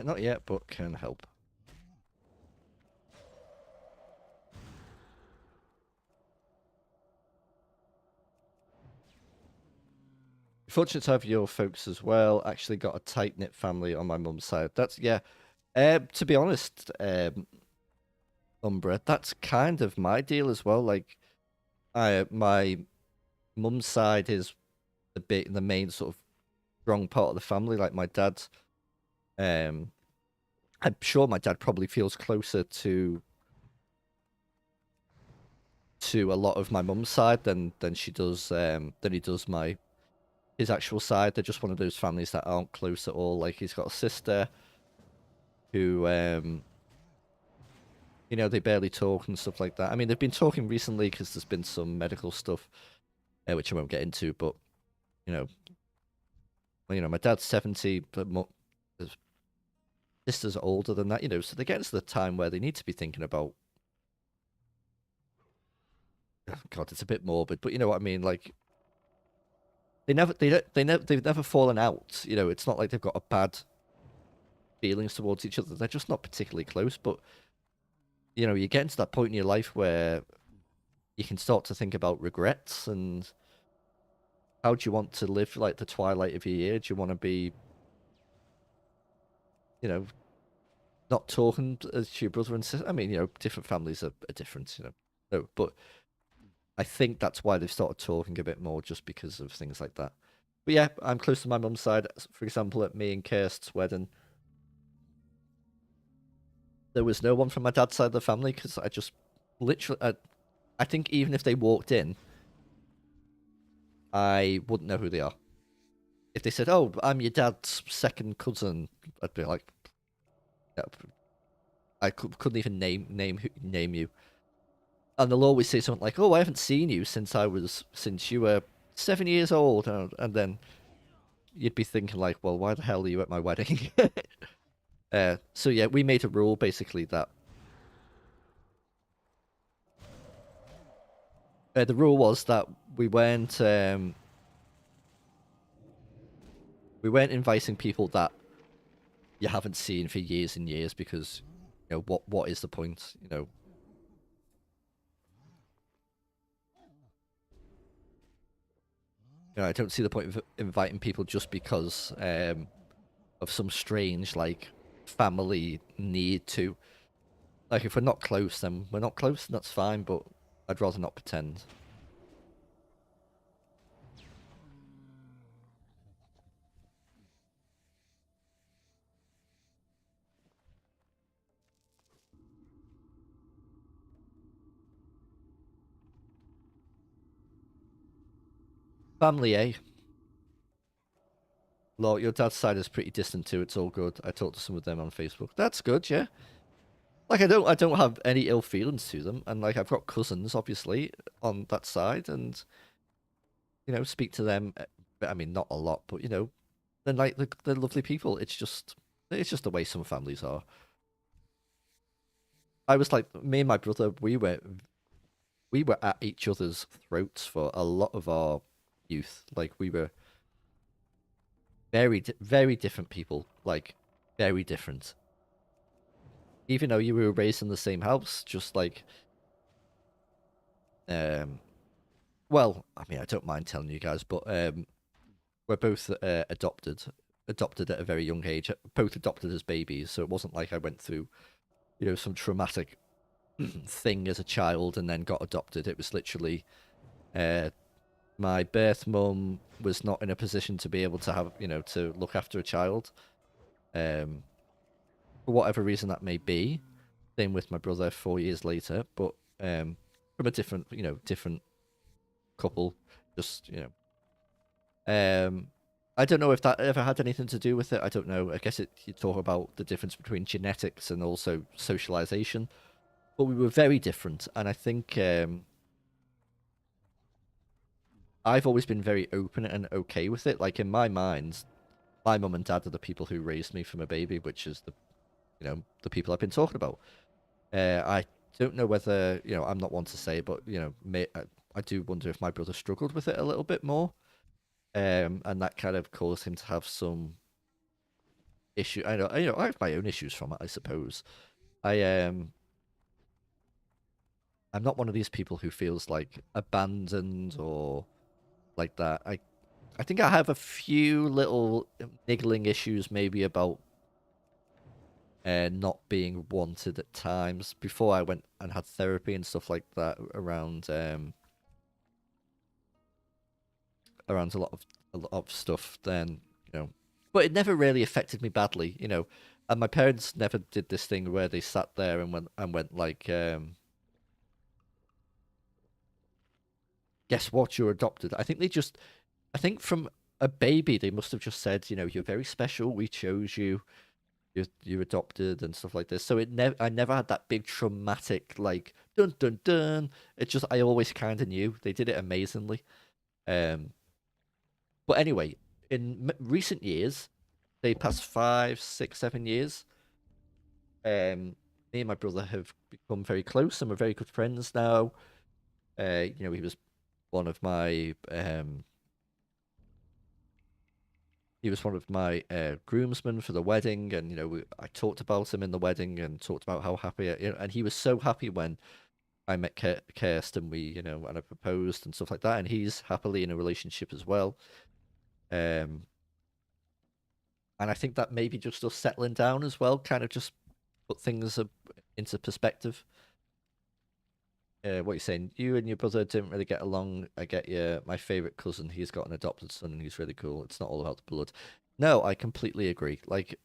Not yet, but can help. Fortunate to have your folks as well. Actually got a tight-knit family on my mum's side. That's, yeah. To be honest, Umbra, that's kind of my deal as well. Like, my mum's side is the main sort of strong part of the family. Like my dad's, I'm sure my dad probably feels closer to a lot of my mum's side than she does than he does his actual side. They're just one of those families that aren't close at all. Like he's got a sister who you know, they barely talk and stuff like that. I mean, they've been talking recently because there's been some medical stuff, which I won't get into. But you know, my dad's 70, but his sister's older than that. You know, so they're getting to the time where they need to be thinking about. Oh, God, it's a bit morbid, but you know what I mean. Like they've never fallen out. You know, it's not like they've got a bad feelings towards each other. They're just not particularly close. But you know, you get into that point in your life where you can start to think about regrets and how do you want to live like the twilight of your year? Do you want to be, you know, not talking to your brother and sister? I mean, you know, different families are different, you know. No, but I think that's why they've started talking a bit more, just because of things like that. But yeah, I'm close to my mum's side. For example, at me and Kirst's wedding, there was no one from my dad's side of the family because I just literally, I think even if they walked in, I wouldn't know who they are. If they said, "Oh, I'm your dad's second cousin," I'd be like, yeah, I couldn't even name you. And they'll always say something like, "Oh, I haven't seen you since you were 7 years old," and then you'd be thinking like, "Well, why the hell are you at my wedding?" So yeah, we made a rule basically that the rule was that we weren't We weren't inviting people that you haven't seen for years and years because, you know, what is the point? You know. I don't see the point of inviting people just because of some strange like family need to. Like if we're not close, then we're not close, and that's fine. But I'd rather not pretend. Family, eh? Lord, your dad's side is pretty distant too. It's all good. I talked to some of them on Facebook. That's good, yeah. Like I don't have any ill feelings to them, and like I've got cousins obviously on that side, and you know speak to them. I mean, not a lot, but you know, they're like they're lovely people. It's just the way some families are. I was like me and my brother. We were at each other's throats for a lot of our youth. Like we were very different people. Like very different. Even though you were raised in the same house, just like well, I mean, I don't mind telling you guys, but we're both adopted at a very young age, both adopted as babies. So it wasn't like I went through, you know, some traumatic thing as a child and then got adopted. It was literally my birth mum was not in a position to be able to have, you know, to look after a child, for whatever reason that may be. Same with my brother 4 years later, but from a different, you know, different couple, just you know. I don't know if that ever had anything to do with it. I don't know. I guess you talk about the difference between genetics and also socialization, but we were very different, and I think I've always been very open and okay with it. Like in my mind, my mum and dad are the people who raised me from a baby, which is the, you know, the people I've been talking about. I don't know whether, you know, I'm not one to say, but you know, I do wonder if my brother struggled with it a little bit more, and that kind of caused him to have some issue. You know, I have my own issues from it, I suppose. I'm not one of these people who feels like abandoned or like that. I think I have a few little niggling issues maybe about not being wanted at times before I went and had therapy and stuff like that around a lot of stuff then, you know. But it never really affected me badly, you know. And my parents never did this thing where they sat there and went like guess what, you're adopted. I think from a baby they must have just said, you know, you're very special, we chose you. You're adopted and stuff like this. So I never had that big traumatic like dun dun dun. It just I always kind of knew they did it amazingly. Um, but anyway, in recent years, they past 5, 6, 7 years. Me and my brother have become very close, and we're very good friends now. You know, he was one of my groomsmen for the wedding, and you know, I talked about him in the wedding and talked about how happy, you know, and he was so happy when I met Kirsten. We, you know, and I proposed and stuff like that, and he's happily in a relationship as well. Um, and I think that maybe just us settling down as well, kind of just put things into perspective. What you're saying, you and your brother didn't really get along. I get you. My favorite cousin, he's got an adopted son, and he's really cool. It's not all about the blood. No, I completely agree. Like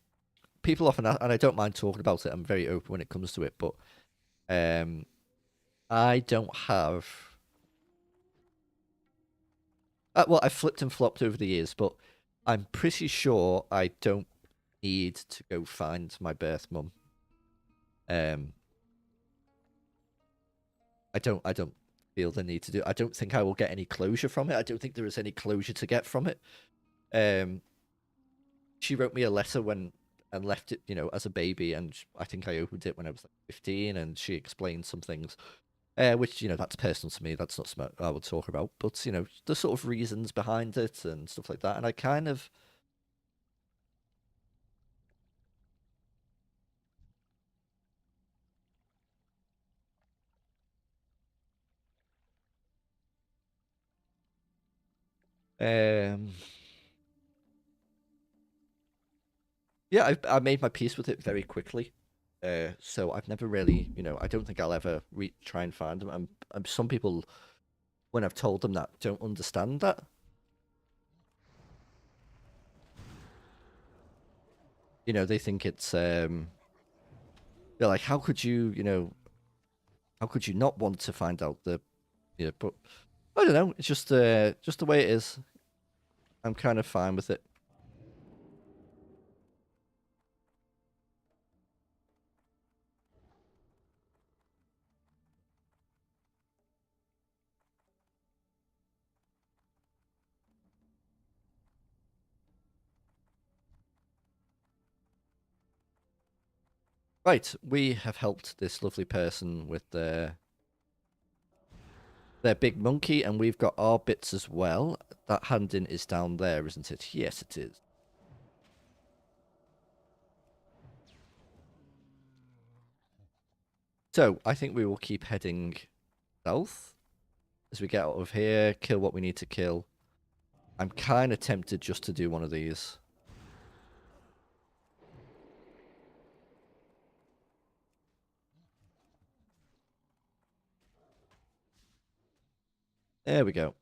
people often, and I don't mind talking about it. I'm very open when it comes to it, but I don't have. Well, I've flipped and flopped over the years, but I'm pretty sure I don't need to go find my birth mum. Um, I don't feel the need to do. I don't think I will get any closure from it. I don't think there is any closure to get from it. She wrote me a letter when and left it, you know, as a baby, and I think I opened it when I was like 15, and she explained some things, which, you know, that's personal to me. That's not something I would talk about, but you know, the sort of reasons behind it and stuff like that. And I kind of, Um, yeah, I made my peace with it very quickly. So I've never really, I don't think I'll ever try and find them. Some people, when I've told them that, don't understand that. They think it's they're like, how could you, how could you not want to find out but I don't know, it's just the way it is. I'm kind of fine with it. Right, we have helped this lovely person with their big monkey, and we've got our bits as well. That hand-in is down there, isn't it? Yes, it is. So, I think we will keep heading south as we get out of here, kill what we need to kill. I'm kind of tempted just to do one of these. There we go.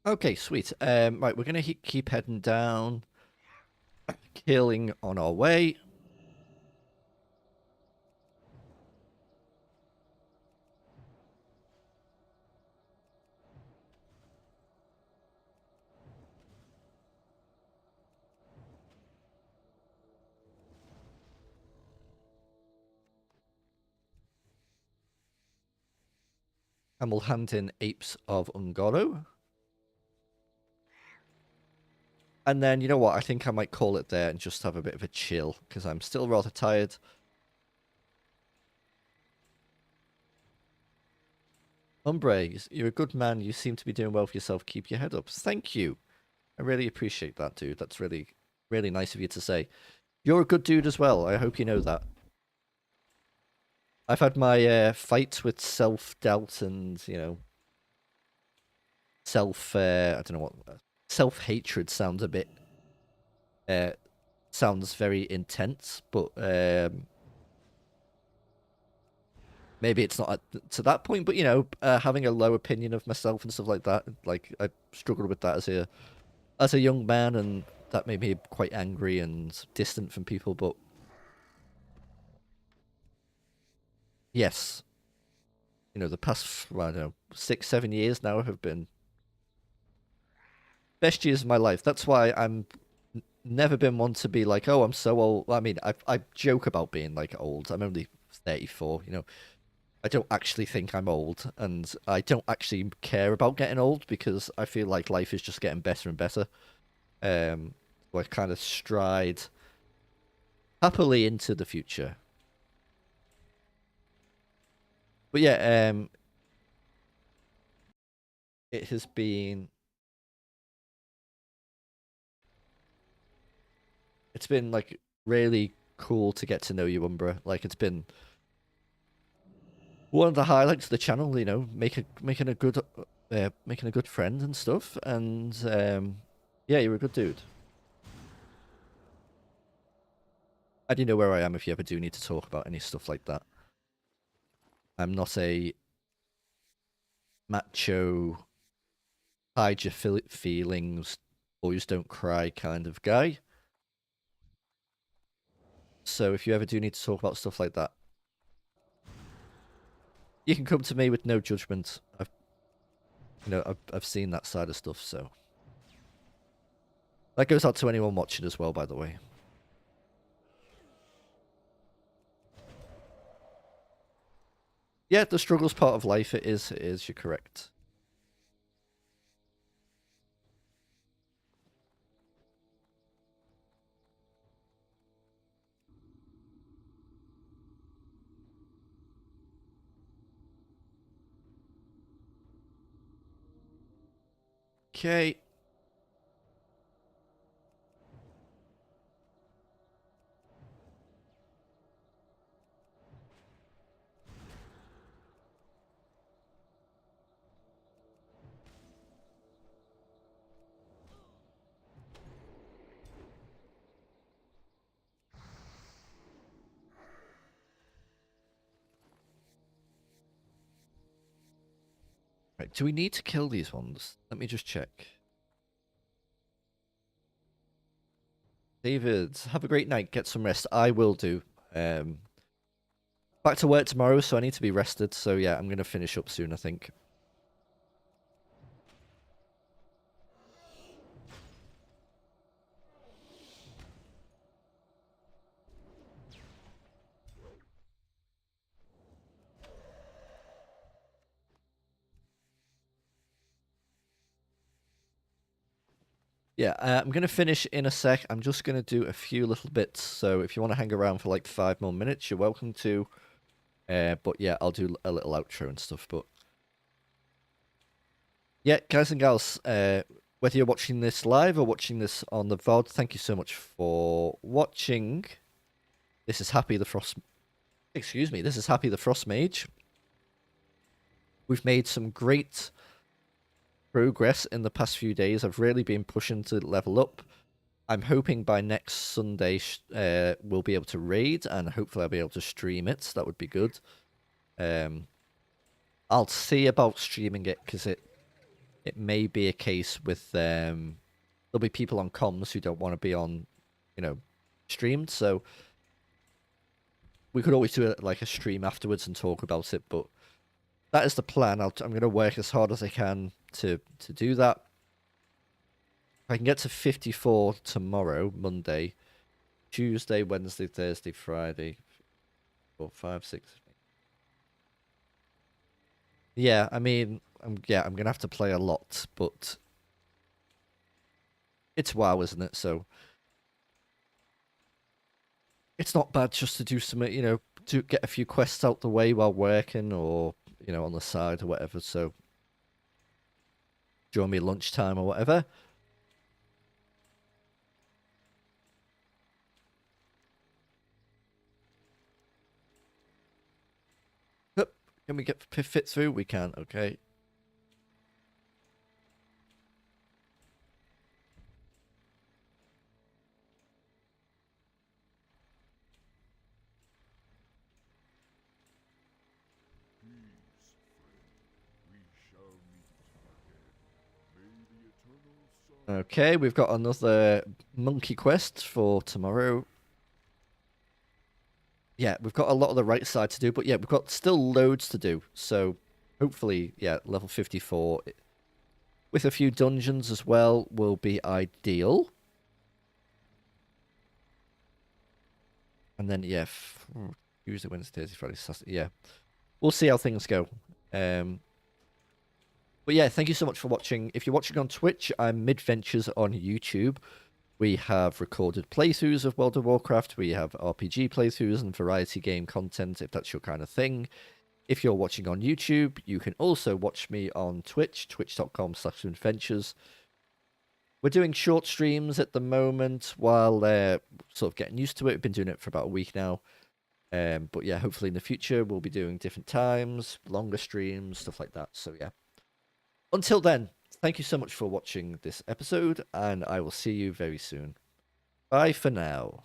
Okay, sweet. Right, we're going to keep heading down, killing on our way. And we'll hand in Apes of Ungoro. And then, you know what? I think I might call it there and just have a bit of a chill, because I'm still rather tired. Umbre, you're a good man. You seem to be doing well for yourself. Keep your head up. Thank you. I really appreciate that, dude. That's really, really nice of you to say. You're a good dude as well. I hope you know that. I've had my fights with self-doubt and, I don't know what, self-hatred sounds a bit, sounds very intense, but maybe it's not to that point, but, having a low opinion of myself and stuff like that, like, I struggled with that as a young man, and that made me quite angry and distant from people, but yes, the past, I don't know, 6, 7 years now have been best years of my life. That's why I'm never been one to be like, oh, I'm so old. I mean, I joke about being like old. I'm only 34. I don't actually think I'm old, and I don't actually care about getting old because I feel like life is just getting better and better. So I kind of stride happily into the future. But yeah, it has been. It's been like really cool to get to know you, Umbra. Like it's been one of the highlights of the channel. Making a good friend and stuff. And yeah, you're a good dude. And you know where I am if you ever do need to talk about any stuff like that. I'm not a macho, hide your feelings, boys don't cry kind of guy. So if you ever do need to talk about stuff like that, you can come to me with no judgment. I've seen that side of stuff, so that goes out to anyone watching as well, by the way. Yeah, the struggle's part of life. It is. You're correct. Okay. Right, do we need to kill these ones? Let me just check. David, have a great night. Get some rest. I will do. Back to work tomorrow, so I need to be rested. So yeah, I'm going to finish up soon, I think. Yeah, I'm going to finish in a sec. I'm just going to do a few little bits. So if you want to hang around for like 5 more minutes, you're welcome to. But yeah, I'll do a little outro and stuff. But yeah, guys and gals, whether you're watching this live or watching this on the VOD, thank you so much for watching. This is Happy the Frost... Excuse me, this is Happy the Frost Mage. We've made some great progress in the past few days. I've really been pushing to level up. I'm hoping by next Sunday we'll be able to raid, and hopefully I'll be able to stream it. So that would be good. I'll see about streaming it, because it may be a case with there'll be people on comms who don't want to be on, streamed. So we could always do like a stream afterwards and talk about it. But that is the plan. I'm going to work as hard as I can to do that. If I can get to 54 tomorrow, Monday, Tuesday, Wednesday, Thursday, Friday, 4, 5, 6. Yeah, I mean, I'm gonna have to play a lot, but it's WoW, isn't it? So it's not bad just to do some, to get a few quests out the way while working, or on the side or whatever. So during me lunchtime or whatever. Yep. Can we get fit through? We can. Okay. Okay, we've got another monkey quest for tomorrow. Yeah, we've got a lot of the right side to do, but yeah, we've got still loads to do. So hopefully, yeah, level 54 with a few dungeons as well will be ideal. And then, yeah, Tuesday, Wednesday, Thursday, Friday, Saturday. Yeah, we'll see how things go. But yeah, thank you so much for watching. If you're watching on Twitch, I'm Midventures on YouTube. We have recorded playthroughs of World of Warcraft. We have RPG playthroughs and variety game content, if that's your kind of thing. If you're watching on YouTube, you can also watch me on Twitch, twitch.com/Midventures. We're doing short streams at the moment while sort of getting used to it. We've been doing it for about a week now. But yeah, hopefully in the future, we'll be doing different times, longer streams, stuff like that. So yeah. Until then, thank you so much for watching this episode, and I will see you very soon. Bye for now.